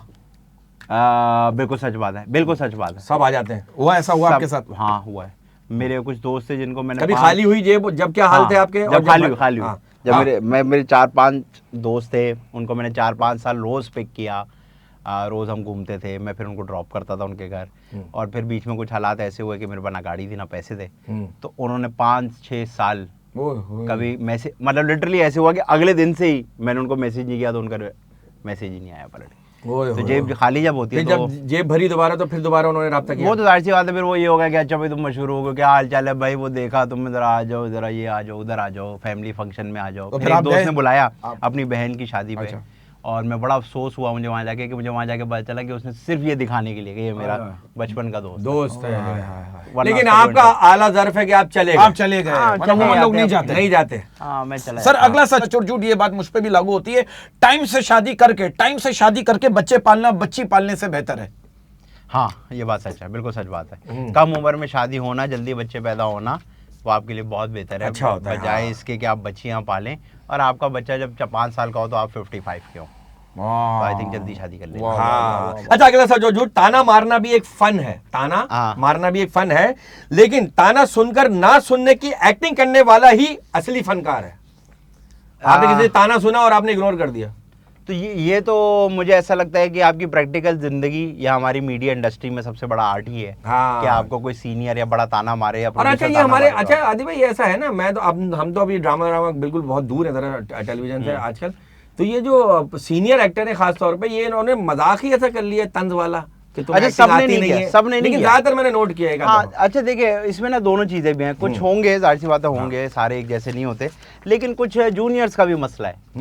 बिल्कुल सच बात है। बिल्कुल सच बात है। सब आ जाते हैं। हुआ ऐसा हुआ सब- आपके साथ? हाँ, हुआ है। मेरे कुछ दोस्त थे जिनको मैंने कभी 5 खाली हुई जेब, जब क्या हाल थे आपके? और जब खाली हुई। हाँ, जब हाँ। मेरे 4-5 दोस्त थे, उनको मैंने 4-5 साल रोज पिक किया। रोज हम घूमते थे, मैं फिर उनको ड्रॉप करता था उनके घर। और फिर बीच में कुछ हालात ऐसे हुए कि मेरे पास ना गाड़ी थी ना पैसे थे। तो उन्होंने 5-6 साल कभी मैसेज, मतलब लिटरली ऐसे हुआ कि अगले दिन से ही मैंने उनको मैसेज नहीं किया तो उनका मैसेज ही नहीं आया पलट। तो जेब खाली जब होती है, फिर तो जब जेब भरी दोबारा तो फिर दोबारा उन्होंने रब्ता किया। वो तो जाहिर सी बात है, फिर वो ये होगा कि अच्छा भाई तुम मशहूर हो गए, क्या हाल चाल है भाई, वो देखा तुम इधर आ जाओ, जरा ये आ जाओ, उधर आ जाओ, फैमिली फंक्शन में आ जाओ। तो फिर फिर एक आप दोस्त गए? ने बुलाया अपनी बहन की शादी पे। अच्छा। और मैं बड़ा अफसोस हुआ मुझे वहाँ जाके कि मुझे वहाँ जाके पता चला कि उसने सिर्फ ये दिखाने के लिए कि ये मेरा बचपन का दोस्त है। वरना लेकिन उसका आपका आला ज़र्फ है कि आप चले आप चले गए, हाँ, मतलब चले वो लोग जाते नहीं हैं। जाते। नहीं जाते। हाँ मैं चला सर जाता। अगला सच और झूठ, ये बात मुझ पे भी लागू होती है, टाइम से शादी करके बच्चे पालना बच्ची पालने से बेहतर है। हाँ ये बात सच है, बिल्कुल सच बात है। कम उम्र में शादी होना, जल्दी बच्चे पैदा होना वो आपके लिए बहुत बेहतर है, अच्छा होता है, बजाय हाँ। इसके कि आप बच्चियां पालें और आपका बच्चा जब 5 साल का हो तो आप 55 के हो, तो आई थिंक जल्दी शादी कर लें। हाँ। अच्छा अगला सच और झूठ, ताना मारना भी एक फन है, ताना हाँ। मारना भी एक फन है, लेकिन ताना सुनकर ना सुनने की एक्टिंग करने वाला ही असली फनकार है। आपने किसी से ताना सुना और आपने इग्नोर कर दिया। तो ये तो मुझे ऐसा लगता है कि आपकी प्रैक्टिकल जिंदगी या हमारी मीडिया इंडस्ट्री में सबसे बड़ा आर्ट ही है हाँ। कि आपको कोई सीनियर या बड़ा ताना मारे या और अच्छा producer ये ताना हमारे, मारे। अच्छा आदि भाई ऐसा है ना, मैं तो अब हम तो अभी ड्रामा बिल्कुल बहुत दूर है जरा टेलीविजन से आजकल, तो ये जो सीनियर एक्टर है खास तौर पे, ये इन्होंने मजाक ही ऐसा कर लिया तंज वाला कि तुम्हें अच्छा, acting सबने आती नहीं किया, है। सबने नहीं लेकिन किया। ज्यादातर मैंने नोट किया है एक आधा। हाँ अच्छा देखिए, इसमें ना दोनों चीजें भी हैं, कुछ होंगे जाहिर सी बात है होंगे, सारे एक जैसे नहीं होते, लेकिन कुछ जूनियर्स का भी मसला है।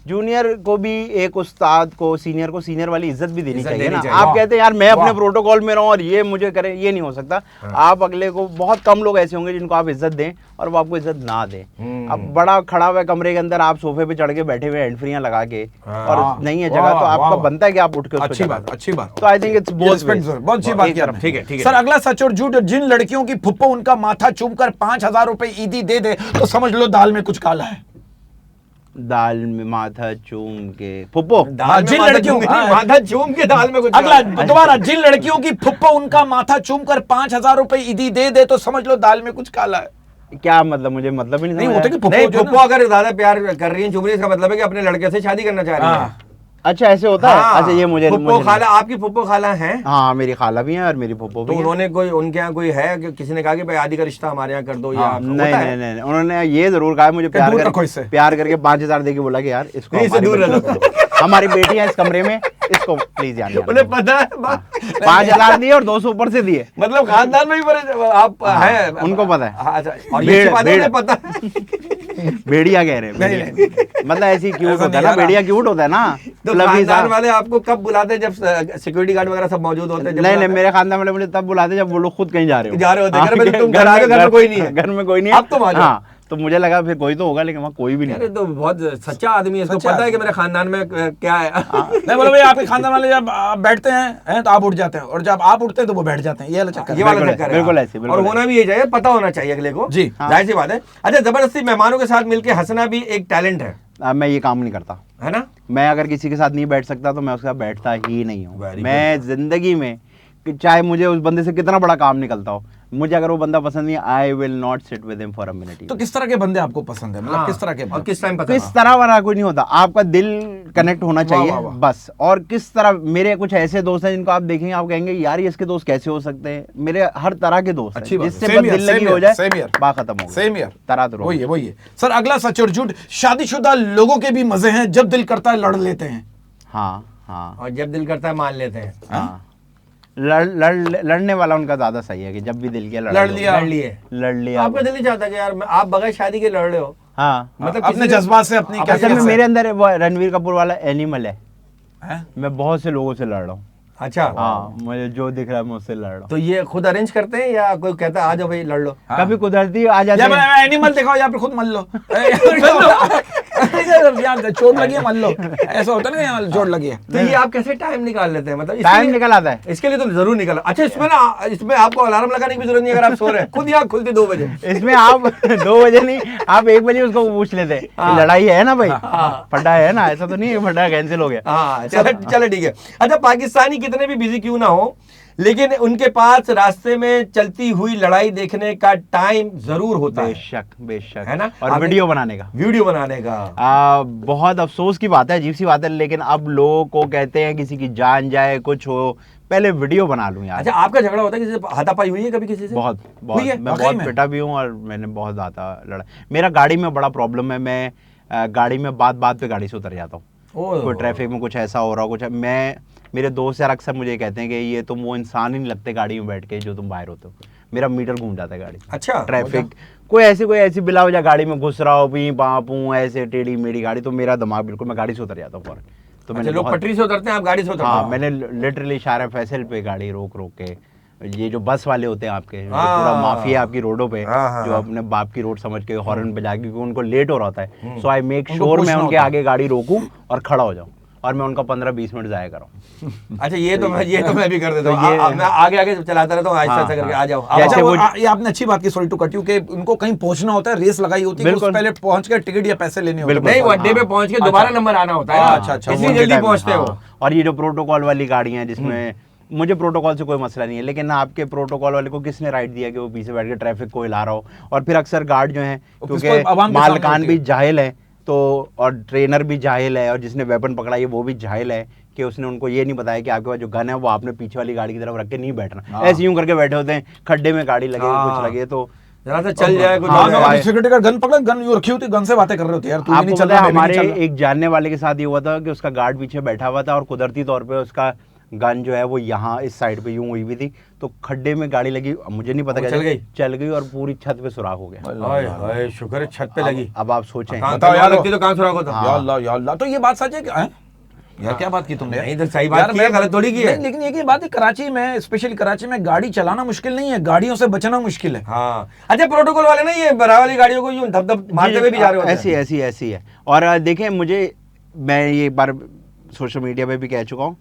जूनियर को भी एक उस्ताद को, सीनियर को सीनियर वाली इज्जत भी देनी इज्जत चाहिए देनी ना। चाहिए। आप वाह। कहते हैं यार मैं अपने वाह। प्रोटोकॉल में रहूं और ये मुझे करे, ये नहीं हो सकता। आप अगले को, बहुत कम लोग ऐसे होंगे जिनको आप इज्जत दें और वो आपको इज्जत ना दें। अब बड़ा खड़ा हुआ है कमरे के अंदर, आप सोफे पे चढ़ के बैठे हुए हैंड फ्रीयां लगा के और नहीं है जगह, तो आपका बनता है कि आप उठ के उसको अच्छी चला बात, दो। अच्छी बात। तो आई थिंक इट्स बहुत अच्छी बात की आपने। ठीक है, ठीक है। सर अगला सच और झूठ, जिन लड़कियों की फुप्पो उनका माथा चूमकर 5,000 रुपए ईदी दे दे तो समझ लो दाल में कुछ काला है। दाल में माथा चूम के फुप्पो, दाल में जिन माथा लड़कियों चूम के हाँ। नहीं, माथा चूम के दाल में कुछ अगला डाला है। दोबारा, जिन लड़कियों की फुप्पो उनका माथा चूमकर 5,000 रुपए ईदी दे दे तो समझ लो दाल में कुछ काला है। क्या मतलब, मुझे मतलब ही नहीं नहीं समझ होते आया। कि फुप्पो नहीं, जो है पप्पो ना- अगर ज्यादा प्यार कर रही है, चुम रही है, इसका मतलब है कि अपने लड़के से शादी करना चाह रही है। हाँ। अच्छा ऐसे होता है। अच्छा ये मुझे फुप्पो मुझे खाला, आपकी फुप्पो खाला है? हाँ मेरी खाला भी है और मेरी फुप्पो तो भी है। उन्होंने कोई, उनके यहाँ कोई है कि किसी ने कहा कि भाई आदि का रिश्ता हमारे यहाँ कर दो, या नहीं होता है? नहीं नहीं, उन्होंने ये जरूर कहा है मुझे दूर रखो इससे। प्यार करके 5,000 दे के बोला कि यार इसको नहीं, इससे हमारी दूर बच्ची रखो। को दो। हमारी बेटी है इस कमरे में, इसको प्लीज जाने उन्हें पता है बात। 5,000 दिए और 200 ऊपर से दिए। मतलब खानदान में भी बड़े आप हैं, उनको पता है। हाँ, अच्छा, और ये अच्छी बात है, उन्हें पता भेड़िया कह रहे हैं नहीं, भेड़िया। मतलब ऐसी क्यूट ऐसा होता है नहीं ना, यार। भेड़िया क्यूट होता है ना। तो Fluffy खानदान सा। वाले आपको कब बुलाते हैं, जब सिक्योरिटी गार्ड वगैरह सब मौजूद होते हैं? जब नहीं नहीं, बुलाते मेरे खानदान वाले मुझे तब बुलाते जब वो लोग खुद कहीं जा रहे हो। जा रहे होते हैं, हाँ, घर में तुम घर आ गए, घर में कोई नहीं है। घर में कोई नहीं है। अब तुम आ जाओ। हाँ, तो मुझे लगा फिर कोई तो होगा, लेकिन वहाँ कोई भी हैं? नहीं। अरे तो बहुत सच्चा आदमी है, इसको सच्चा पता है कि मेरे खानदान में क्या है। नहीं बोलो भाई, आपके खानदान वाले जब आप बैठते हैं तो आप उठ जाते हैं, और जब आप उठते हैं तो वो बैठ जाते हैं, ये वाला चक्कर ये है। वाला बिल्कुल चक्कर है। बिल्कुल हाँ। ऐसे, बिल्कुल और होना भी ये चाहिए, पता होना चाहिए अगले को। जी। जाहिर सी बात है। अच्छा, जबरदस्ती मेहमानों के साथ मिलके हंसना भी एक टैलेंट है मैं ये काम नहीं करता। है ना? मैं अगर किसी के साथ नहीं बैठ सकता तो मैं उसके साथ बैठता ही नहीं हूँ। Very मैं जिंदगी में कि चाहे मुझे उस बंदे से कितना बड़ा काम निकलता हो, मुझे अगर वो बंदा पसंद नहीं, I will not sit with him for a minute. तो किस तरह के बंदे आपको पसंद है, मतलब हाँ। किस तरह के और बंदे? किस टाइम पता? किस तरह वाला कोई नहीं होता, आपका दिल कनेक्ट होना चाहिए वाह, वाह। बस। और किस तरह, मेरे कुछ ऐसे दोस्त हैं जिनको आप देखेंगे आप कहेंगे यार ये इसके दोस्त कैसे हो सकते हैं। मेरे हर तरह के दोस्त अच्छी हैं, बात है। जिससे Same बस here, दिल लगी same हो here, जाए, same here। बात खत्म हो गई। सेम यार, तरह तो वही है वही है। सर अगला सच और झूठ, शादीशुदा लोगों के भी मजे हैं, जब दिल करता है लड़ लेते हैं। हाँ हाँ और जब दिल करता है मान लेते हैं। हाँ। लड़ने वाला उनका ज्यादा सही है कि जब भी दिल किया लड़ लिया। लड़ लिया। आपका दिल नहीं चाहता कि यार आप बगैर शादी के लड़ रहे हो? हाँ, मतलब अपने किसी ने- जज्बात से अपनी असल असल में कैसे- मेरे अंदर वो रणवीर कपूर वाला एनिमल है। हैं? मैं बहुत से लोगों से लड़ रहा हूँ। अच्छा, हाँ, मुझे जो दिख रहा है मैं उससे लड़ रहा हूँ। तो ये खुद अरेंज करते हैं या कोई कहता है आ जाओ भाई लड़ लो? कभी कुदरती आ जाते या हैं। एनिमल दिखाओ या फिर खुद मल लो। यहाँ चोट लगी है मल लो, ऐसा होता है ना, यहाँ चोट लगी है। तो ये आप कैसे टाइम निकाल लेते हैं? मतलब इसके टाइम लिए- निकल आता है। इसके लिए तो जरूर निकल। अच्छा, इसमें ना, इसमें आपको अलार्म लगाने की भी जरूरत नहीं है, अगर आप सो रहे हैं खुद ही आँख खुलती 2 बजे। इसमें आप 2 बजे नहीं, आप 1 बजे उसको पूछ लेते हैं, हाँ। लड़ाई है ना भाई, फड्डा है ना, ऐसा तो नहीं है फड्डा कैंसिल हो गया। हाँ, चलो ठीक है। अच्छा, पाकिस्तानी कितने भी बिजी क्यों ना हो, लेकिन उनके पास रास्ते में चलती हुई लड़ाई देखने का टाइम जरूर होता है। बेशक बेशक, है ना? और आपने- वीडियो बनाने का। वीडियो बनाने का। बहुत अफसोस की बात है, अजीब सी बात है, लेकिन अब लोगों को कहते हैं किसी की जान जाए कुछ हो, पहले वीडियो बना लूं यार। अच्छा, आपका झगड़ा होता है किसी से? हाथापाई हुई है कभी किसी से? बहुत बहुत, हुई है? मैं वाकई बहुत में? पिटा भी हूँ और मैंने बहुत ज्यादा लड़ा। मेरा गाड़ी में बड़ा प्रॉब्लम है, मैं गाड़ी में बात पे गाड़ी से उतर जाता हूँ। ओह। कोई ट्रैफिक में कुछ ऐसा हो रहा हो, कुछ मैं, मेरे दोस्त यार अक्सर मुझे कहते हैं कि ये तुम वो इंसान ही नहीं लगते गाड़ी में बैठ के जो तुम बाहर होते हो। मेरा मीटर घूम जाता है गाड़ी। अच्छा, ट्रैफिक कोई ऐसी बिला वजह गाड़ी में घुस रहा हो, पी पापू ऐसे टेढ़ी मेढ़ी गाड़ी, तो मेरा दिमाग बिल्कुल, मैं गाड़ी से उतर जाता हूँ फौरन। तो अच्छा, लोग पटरी से उतरते हैं, आप गाड़ी से उतरते हाँ हैं? मैंने लिटरली इशारा फैसल पे गाड़ी रोक रोक के, ये जो बस वाले होते हैं आपके, जो हाँ। पूरा माफिया आपकी रोडों पे, हाँ, हाँ, जो हाँ। अपने बाप की रोड समझ के हॉर्न बजा के, क्योंकि उनको लेट हो रहा होता है, सो आई मेक उनको श्योर मैं पूछना उनके होता है। आगे गाड़ी रोकूं और खड़ा हो जाऊं, और मैं उनका 15-20 मिनट जाया कराऊं। अच्छा, ये तो मैं भी कर देता हूँ। तो ये- मैं आगे आगे चलाता रहता हूँ, आहिस्ता आहिस्ता हाँ, करके, हाँ। आ जाओ जैसे अच्छा, वो- ये आपने अच्छी बात की, सॉरी टू कट यू, कि उनको कहीं पहुंचना होता है, रेस लगाई होती है, कि बिल्कुल। उस पहले पहुंच के टिकट या पैसे लेने होते हैं। बिल्कुल। नहीं, वो अड्डे पे पहुंच के दोबारा नंबर आना होता है ना। अच्छा, अच्छा, इसलिए उनके जल्दी टाइम में, पहुंचते हो। हाँ। और ये जो प्रोटोकॉल वाली गाड़ियां हैं जिसमें मुझे प्रोटोकॉल से कोई मसला नहीं है, लेकिन आपके प्रोटोकॉल वाले को किसने राइट दिया कि वो पीछे बैठ के ट्रैफिक को हिला रहा हो? और फिर अक्सर गार्ड जो है, किसको क्योंकि आवाम के सामने मालकान होती भी है। जाहिल है, तो और ट्रेनर भी जाहिल है, और जिसने वेपन पकड़ा है वो भी जाहिल है, कि उसने उनको ये नहीं बताया कि आपके पास जो गन है वो आपने पीछे वाली गाड़ी की तरफ रख के नहीं बैठना, हाँ। ऐसे यूं करके बैठे होते हैं, खड्डे में गाड़ी लगे हाँ। कुछ लगे तो जरा सा चल जाए कुछ हाँ, हो जाए। हाँ। सिक्योरिटी का गन पकड़ा, गन यूं रखी होती, गन से बातें कर रहे होते हैं, यार तू भी आपको नहीं पता चलना, है मैं भी नहीं हमारे चलना। एक जानने वाले के साथ ये हुआ था कि उसका गार्ड पीछे बैठा हुआ था, और कुदरती तौर पे उसका गन जो है वो यहाँ इस साइड पे यूं हुई हुई थी, तो खड्डे में गाड़ी लगी, अब मुझे नहीं पता वो क्या चल गई? और पूरी छत पे सुराख हो गया। हाय हाय, शुक्र है छत पे लगी। अब आप सोचें, कहाँ बताओ पे यार, लगती तो कहाँ सुराख होता? या अल्लाह या अल्लाह, तो ये बात सच है कि हैं? यार क्या बात की तुमने? नहीं, तो सही बात की है, गलत थोड़ी की है। नहीं, लेकिन ये की बात है, कराची में, स्पेशली कराची में गाड़ी चलाना मुश्किल नहीं है, गाड़ियों से बचना मुश्किल है। हाँ। अच्छा, प्रोटोकॉल वाले ना ये बड़ा वाली गाड़ियों को यूं धप धप मारते हुए भी जा रहे होते हैं। ऐसी है। और देखें, मैं ये एक बार सोशल मीडिया पे भी कह चुका हूँ,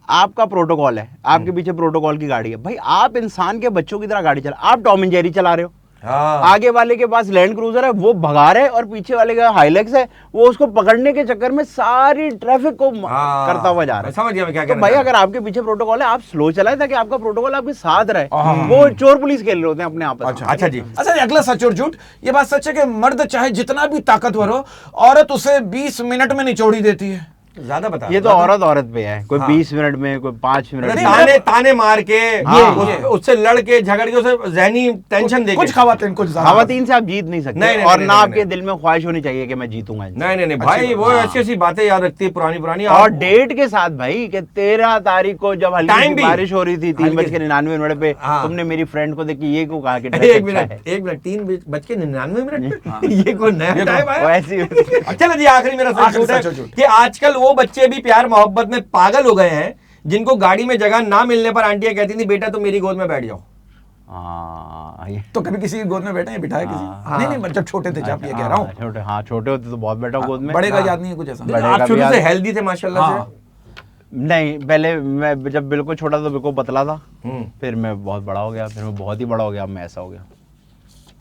आपका प्रोटोकॉल है, आपके पीछे प्रोटोकॉल की गाड़ी है, भाई आप इंसान के बच्चों की तरह गाड़ी चला, आप टॉम एंड जेरी चला रहे हो, हाँ। आगे वाले के पास लैंड क्रूजर है, वो भगा रहे, और पीछे वाले का हाइलेक्स है, वो उसको पकड़ने के चक्कर में सारी ट्रैफिक को हाँ। करता हुआ जा रहा मैं है। समझ गया मैं क्या तो कहना भाई चाह अगर आपके पीछे प्रोटोकॉल है, आप स्लो चलाएं, ताकि आपका प्रोटोकॉल आपके साथ रहे। हाँ। वो चोर पुलिस खेल रहे होते हैं अपने आपस में। रहा। अच्छा जी। अच्छा, अगला सच और झूठ, ये बात सच है कि मर्द चाहे जितना भी ताकतवर हो, औरत उसे 20 मिनट में निचोड़ी देती है। ज्यादा बता। ये तो औरत पे है, कोई हाँ। 20 मिनट में, कोई 5 मिनट अरे में। ताने ताने मार के, हाँ। उससे लड़ के झगड़ के, उसे जहनी टेंशन दे के। कुछ खवातीन कुछ ज्यादा। खवातीन से आप जीत नहीं सकते, नहीं, और नहीं, ना नहीं, आपके नहीं। दिल में ख्वाहिश होनी चाहिए कि मैं जीतूंगा इनसे। नहीं भाई, वो ऐसी ऐसी बातें याद रखती है, पुरानी पुरानी। और डेट के साथ भाई, कि 13 तारीख को जब हल्की टाइम सी भी। बारिश हो रही थी, 3:99 पे, हाँ। तुमने मेरी फ्रेंड को देखी, ये क्यों कहा कि एक ड्रेस अच्छा मिनट है? 3:99 ये कोई नया टाइम वो आया? ऐसी चलो जी, आखिरी मेरा आखिरी सच है सच और झूठ। कि आजकल वो बच्चे भी प्यार मोहब्बत में पागल हो गए हैं, जिनको गाड़ी में जगह ना मिलने पर आंटियां कहती थी, बेटा तुम मेरी गोद में बैठ जाओ। हाँ, ये- तो कभी किसी की गोद में बैठे हैं, बिठाया किसी? हाँ। नहीं, जब छोटे थे, जब ये कह रहा हूँ। छोटे होते तो बहुत बैठा गोद में। बड़े का हाँ। याद नहीं है कुछ ऐसा? बड़े का आप भी शुरू याद से है। हेल्दी थे माशाल्लाह हाँ। से। नहीं, पहले मैं जब बिल्कुल छोटा था, बिल्कुल पतला था, हम्म। फिर मैं बहुत बड़ा हो गया, फिर मैं बहुत ही बड़ा हो गया, अब मैं ऐसा हो गया।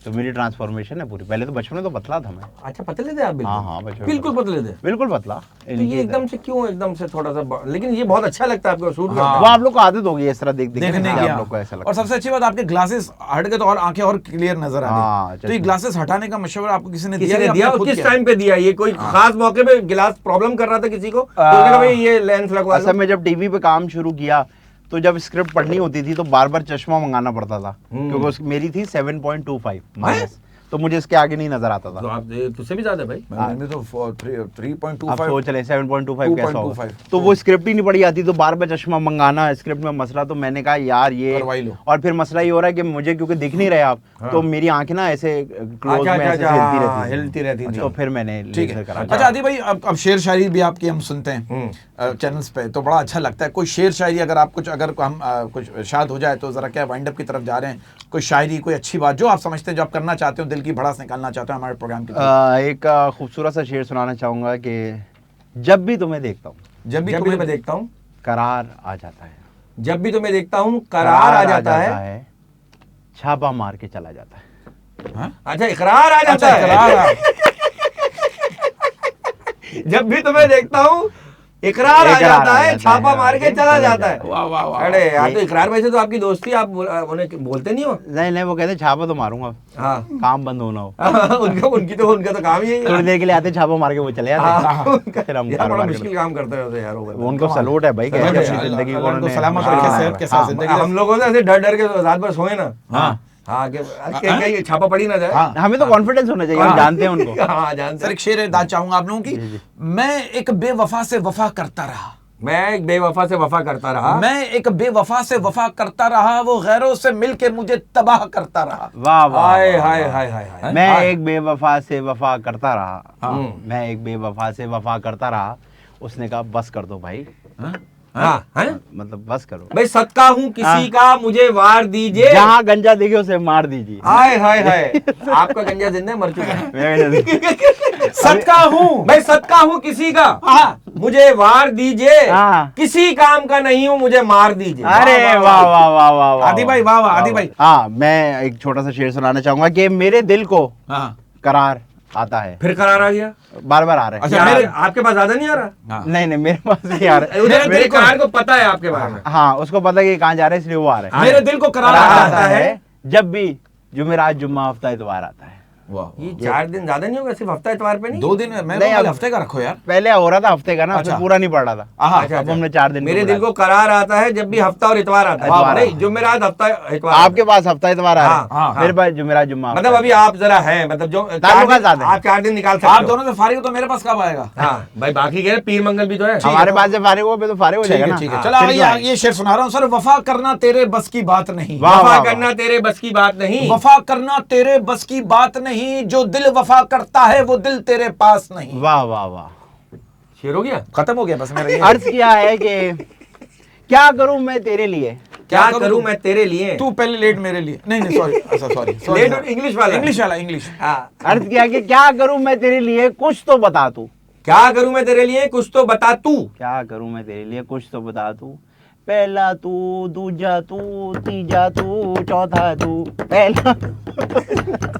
तो मेरी ट्रांसफॉर्मेशन है पूरी। पहले तो बचपन में तो पतला था मैं, अच्छा, पतले थे आप? बिल्कुल हाँ, बचपन में बिल्कुल पतले थे। बिल्कुल पतला। तो ये एकदम से क्यों, एकदम से थोड़ा सा लेकिन ये बहुत अच्छा लगता है आपको, सूट करता है। वो आप लोग को आदत होगी इस तरह देखने देखने की, की। आप लोग को ऐसा लगता और सबसे अच्छी बात, आपके ग्लासेस हट गए तो और आंखें और क्लियर नजर आ हाँ, रही। तो ये ग्लासेस हटाने का मशवरा आपको किसी ने किसी दिया ने या दिया? आपने और खुद किस किया? टाइम पे दिया? ये कोई खास मौके पे गिलास प्रॉब्लम कर रहा था किसी को, तो उसने कहा भाई ये लेंस लगवा लो। असल में जब टीवी पे काम शुरू किया, तो जब स्क्रिप्ट पढ़नी होती थी तो बार बार चश्मा मंगाना पड़ता था, क्योंकि मेरी थी 7.25 माइनस, तो मुझे इसके आगे नहीं नजर आता तो था। आप तुझसे भी ज्यादा भाई। मैंने तो आप 3.25 सोच लें 7.25 कैसा होगा। 2.25 तो वो स्क्रिप्ट ही नहीं पढ़ी आती, तो बार बार चश्मा मंगाना, स्क्रिप्ट में मसला। तो मैंने कहा यार ये, करवाई लो। और फिर मसला ये हो रहा है कि मुझे क्योंकि दिख नहीं रहे आप, तो मेरी आंखें ना ऐसे क्लोज अच्छा, में अच्छा, ऐसे अच्छा, हिलती हिलती रहती थी। तो फिर मैंने ठीक लेजर है। करा। अच्छा आदि भाई, अब शेर शायरी भी आपकी हम सुनते हैं चैनल्स पे, तो बड़ा अच्छा लगता है। कोई शेर शायरी अगर आप कुछ, अगर हम कुछ इरशाद हो जाए तो जरा, क्या वाइंड अप की तरफ जा रहे हैं, कोई शायरी, कोई अच्छी बात जो आप समझते हैं, जो आप करना चाहते हो, दिल की भड़ास निकालना चाहते हो हमारे प्रोग्राम की तरफ। एक खूबसूरत सा शेर सुनाना चाहूंगा कि जब भी तुम्हें देखता हूँ जब भी जब भी तुम्हें मैं देखता हूँ, करार आ जाता है, जब भी तुम्हें देखता हूँ करार आ जाता है। छापा मार के चला जाता है। हाँ? अच्छा, इकरार आ जाता अच्छा, है। इकरार जब भी तुम्हें देखता हूँ इकरार आ जाता है, छापा मार के चला जाता है। वाह वाह वाह। अरे यार, तो इकरार वैसे तो आपकी दोस्ती, आप उन्हें बोलते नहीं हो? नहीं, वो कहते छापा तो मारूंगा, हाँ। काम बंद होना हो। उनका तो काम यही थोड़ी है। देर के लिए आते, छापा मार के वो चले जाते हाँ। फिर हम यार, बड़ा कारोबार मुश्किल काम करते हैं यार वो। उनको सलूट है भाई, सलूट कैसे है, अपनी जिंदगी को अल्लाह उनको उन्होंने सलामत हाँ, रखे, हाँ, सेहत के हाँ, साथ जिंदगी। हम लोगों से ऐसे डर डर के रात भर सोए ना। हाँ। हाँ, कहीं छापा पड़ी ना जाए। हाँ। हमें तो कॉन्फिडेंस होना चाहिए, हम जानते हैं उनको। हाँ, जानते सर हैं। एक शेर दाद चाहूंगा आप लोगों की। मैं एक बेवफा से वफा करता रहा, मैं एक बेवफा से वफा करता रहा। मैं एक बेवफा से वफा करता रहा, वो गैरों से मिलके मुझे तबाह करता रहा। वाह वाह, हाय वाह, हाय वाह। हाय हाय हाय। मैं एक बेवफा से वफा करता रहा, हाँ। मैं एक बेवफा से वफा करता रहा, उसने कहा बस कर दो भाई, हाँ हैं? मतलब बस करो, भाई सदका हूँ किसी का, मुझे वार दीजिए। जहाँ गंजा देखे उसे मार दीजिए। हाय हाय हाय, आपका गंजा जिंदा है, मर चुका है। मेरा गंजा देखे- सदका हूँ मैं सदका हूँ किसी का, मुझे वार दीजिए, हाँ। किसी काम का नहीं हूँ, मुझे मार दीजिए। अरे वाह वाह वाह वाह वाह। आदि भाई, वाह वाह आदि भाई। हाँ, मैं एक छोटा सा शेर सुनाना चाहूंगा कि मेरे दिल को हाँ करार आता है, फिर करार आ गया। बार बार आ रहा है। अच्छा, क्या मेरे- आपके पास ज्यादा नहीं आ रहा? हाँ। नहीं नहीं, मेरे पास नहीं आ रहा उधर है। तेरे करार को पता है आपके बारे में। हाँ, उसको पता है कि कहाँ जा रहे हैं, इसलिए वो आ रहा है। मेरे दिल को करार करार आता आता है। है जब भी जुमेरात जुम्मा हफ्ता इतवार आता है। वाह, ये 4 दिन ज्यादा नहीं होगा, सिर्फ हफ्ता इतवार पे नहीं? 2 दिन मैं नहीं, अब- हफ्ते का रखो यार। पहले हो रहा था हफ्ते का ना, अच्छा। फिर पूरा नहीं पड़ रहा था। आहा, अच्छा, अब हमने 4 दिन मेरे का दिल बढ़ा को करार आता है जब भी हफ्ता और इतवार आता इतवार है। नहीं, आता है। जुमेरात हफ्ता इतवार दिया। आपके पास हफ्ता इतवार आ हाँ, रहा है, हाँ, मेरे पास जुमेरात जुम्मा मतलब हफ्ता अभी आप जरा हैं, मतलब जो 4 ताल्लुकात दिन, ज्यादा है। आप 4 दिन निकाल सकते आप हो। दोनों से फारिग हो तो मेरे पास कब आएगा? हाँ भाई, बाकी कह रहे पीर मंगल भी तो है। है। हमारे पास से फारिग हो पे तो फारिग हो ठीक जाएगा है ना। ठीक है, हाँ, चलो फिर आइए, क्यों आए? ये शेर सुना रहा हूँ सर। वफा करना तेरे बस की बात नहीं, वाह, वफा वाह, करना तेरे बस की बात नहीं, वफा करना तेरे बस की बात नहीं, जो दिल वफा करता है वो दिल तेरे पास नहीं। वाह वाह वाह। शेर हो गया। खत्म हो गया बस मेरा ये। अर्ज किया है कि क्या करूं मैं तेरे लिए, क्या करूं करूं तू? मैं तेरे लिए? तू पहले लेट मेरे लिए, नहीं नहीं सॉरी, अच्छा सॉरी लेट और इंग्लिश वाला? इंग्लिश वाला, इंग्लिश। हाँ। अर्ज किया कि क्या करूं मैं तेरे लिए, कुछ तो बता तू। क्या करूं मैं तेरे लिए, कुछ तो बता तू। क्या करूं मैं तेरे लिए, कुछ तो बता तू। पहला तू, दूजा तू, तीजा तू, चौथा तू। पहला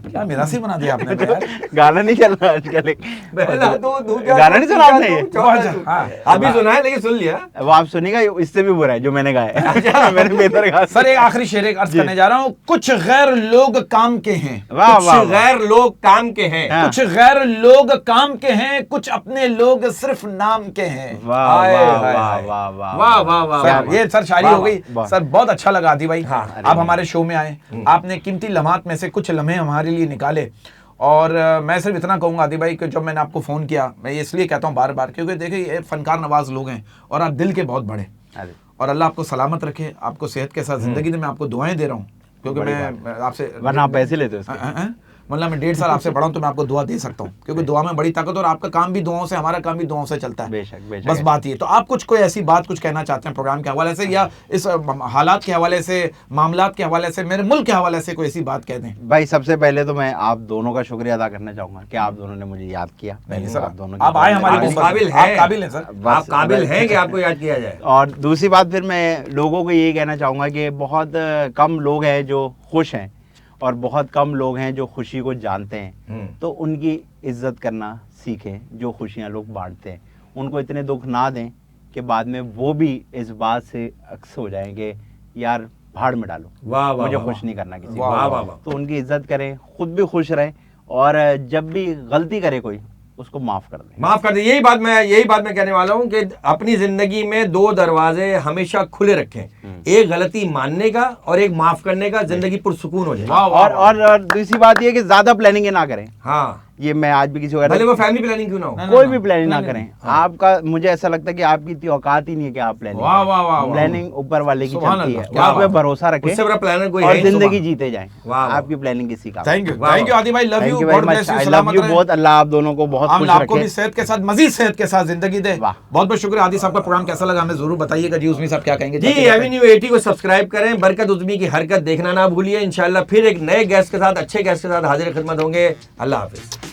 क्या मिरासी बना दिया आपने तो यार। गाना नहीं चल रहा आजकल। पहला तू, दूजा गाना तू, नहीं सुना तीजा आपने तू, ये? चौथा तू। हाँ। अभी सुना है लेकिन सुन लिया। वो आप सुनिएगा, इससे भी बुरा है जो मैंने गाया है। मैंने बेहतर गा सर एक आखिरी शेर एक अर्ज करने जा रहा हूँ। कुछ गैर लोग काम के हैं, वाह कुछ वाह वाह। गैर लोग काम के हैं। हाँ। कुछ गैर लोग काम के हैं, कुछ अपने लोग सिर्फ नाम के हैं। वाह हाय, वाह हाय, वाह हाय। वाह वाह वाह वाह वाह सर वाह। ये सर शायरी वाह, हो गई वाह। सर, बहुत अच्छा लगा आदि भाई। हाँ, आप हमारे शो में आए, आपने कीमती लम्हात में से कुछ लम्हे हमारे लिए निकाले। और मैं सिर्फ इतना कहूंगा आदि भाई कि जब मैंने आपको फ़ोन किया, मैं ये इसलिए कहता हूँ बार बार, क्योंकि देखिए ये फनकार नवाज लोग हैं और आप दिल के बहुत बड़े, अरे, और अल्लाह आपको सलामत रखे, आपको सेहत के साथ ज़िंदगी दे। मैं आपको दुआएं दे रहा हूँ क्योंकि मैं आपसे, वरना आप पैसे लेते हो उसके। मतलब मैं 1.5 साल आपसे बड़ा हूं तो मैं आपको दुआ दे सकता हूं, क्योंकि दुआ में बड़ी ताकत, और आपका काम भी दुआओं से, हमारा काम भी दुआओं से चलता है। बेशक बेशक। बस बात ये। तो आप कुछ कोई ऐसी बात कुछ कहना चाहते हैं प्रोग्राम के हवाले से, या इस हालात के हवाले से, मामलात के हवाले से, मेरे मुल्क के हवाले से कोई ऐसी बात कह दें? भाई सबसे पहले तो मैं आप दोनों का शुक्रिया अदा करना चाहूंगा कि आप दोनों ने मुझे याद किया। नहीं सर, आप दोनों की आप आए हमारी आप मोहब्बत काबिल में। हैं। आप काबिल हैं सर। बस- आप काबिल बस- हैं कि आपको याद किया जाए। और दूसरी बात फिर मैं लोगों को यही कहना चाहूँगा कि बहुत कम लोग हैं जो खुश हैं, और बहुत कम लोग हैं जो खुशी को जानते हैं। तो उनकी इज्जत करना सीखें, जो खुशियाँ लोग बांटते हैं। उनको इतने दुख ना दें कि बाद में वो भी इस बात से अक्स हो जाएं कि यार भाड़ में डालो, वाह वाह मुझे वाह, खुश नहीं करना किसी वाह, को। वाह, वाह, वाह। तो उनकी इज्जत करें, खुद भी खुश रहें, और जब भी गलती करे कोई उसको माफ़ कर दें। माफ कर दे। यही बात मैं कहने वाला हूँ कि अपनी जिंदगी में 2 दरवाजे हमेशा खुले रखें, एक गलती मानने का और एक माफ करने का। जिंदगी पुरसुकून हो जाए। और दूसरी बात ये कि ज्यादा प्लानिंग ना करें। हाँ, ये मैं आज भी किसी को भले वो फैमिली प्लानिंग क्यों ना हो। कोई भी प्लानिंग ना करें। आपका, मुझे ऐसा लगता है कि आपकी इतनी औकात ही नहीं है कि आप प्लानिंग वाह, वाह, वाह, वाह। प्लानिंग ऊपर वाले की सुभान चलती अल्लाह, है। क्या आप पे बात। भरोसा रखें उससे बड़ा प्लानर कोई है और ही नहीं। जिंदगी सुभान। जीते जाएं। वाह, वाह। आपकी प्लानिंग किसी का। थैंक यू, वाह, थैंक यू वाह। आदि भाई, love thank you, you God very bless much. You, I love सलामत यू रहें। बहुत। अल्लाह आप दोनों को बहुत हम खुश आपको भी रखे। सेहत के साथ, मजीद सेहत के साथ जिंदगी दे। वाह। बहुत बहुत शुक्रिया। आदि साहब का प्रोग्राम कैसा लगा हमें जरूर बताइएगा जी। उसमें साहब क्या कहेंगे? जी, एवेन्यू 80 को सब्सक्राइब करें। बरकत उज़्मी की हरकत देखना ना भूलिए। इंशाल्लाह फिर एक नए गेस्ट के साथ, अच्छे गेस्ट के साथ हाजिर खिदमत होंगे। अल्लाह हाफिज।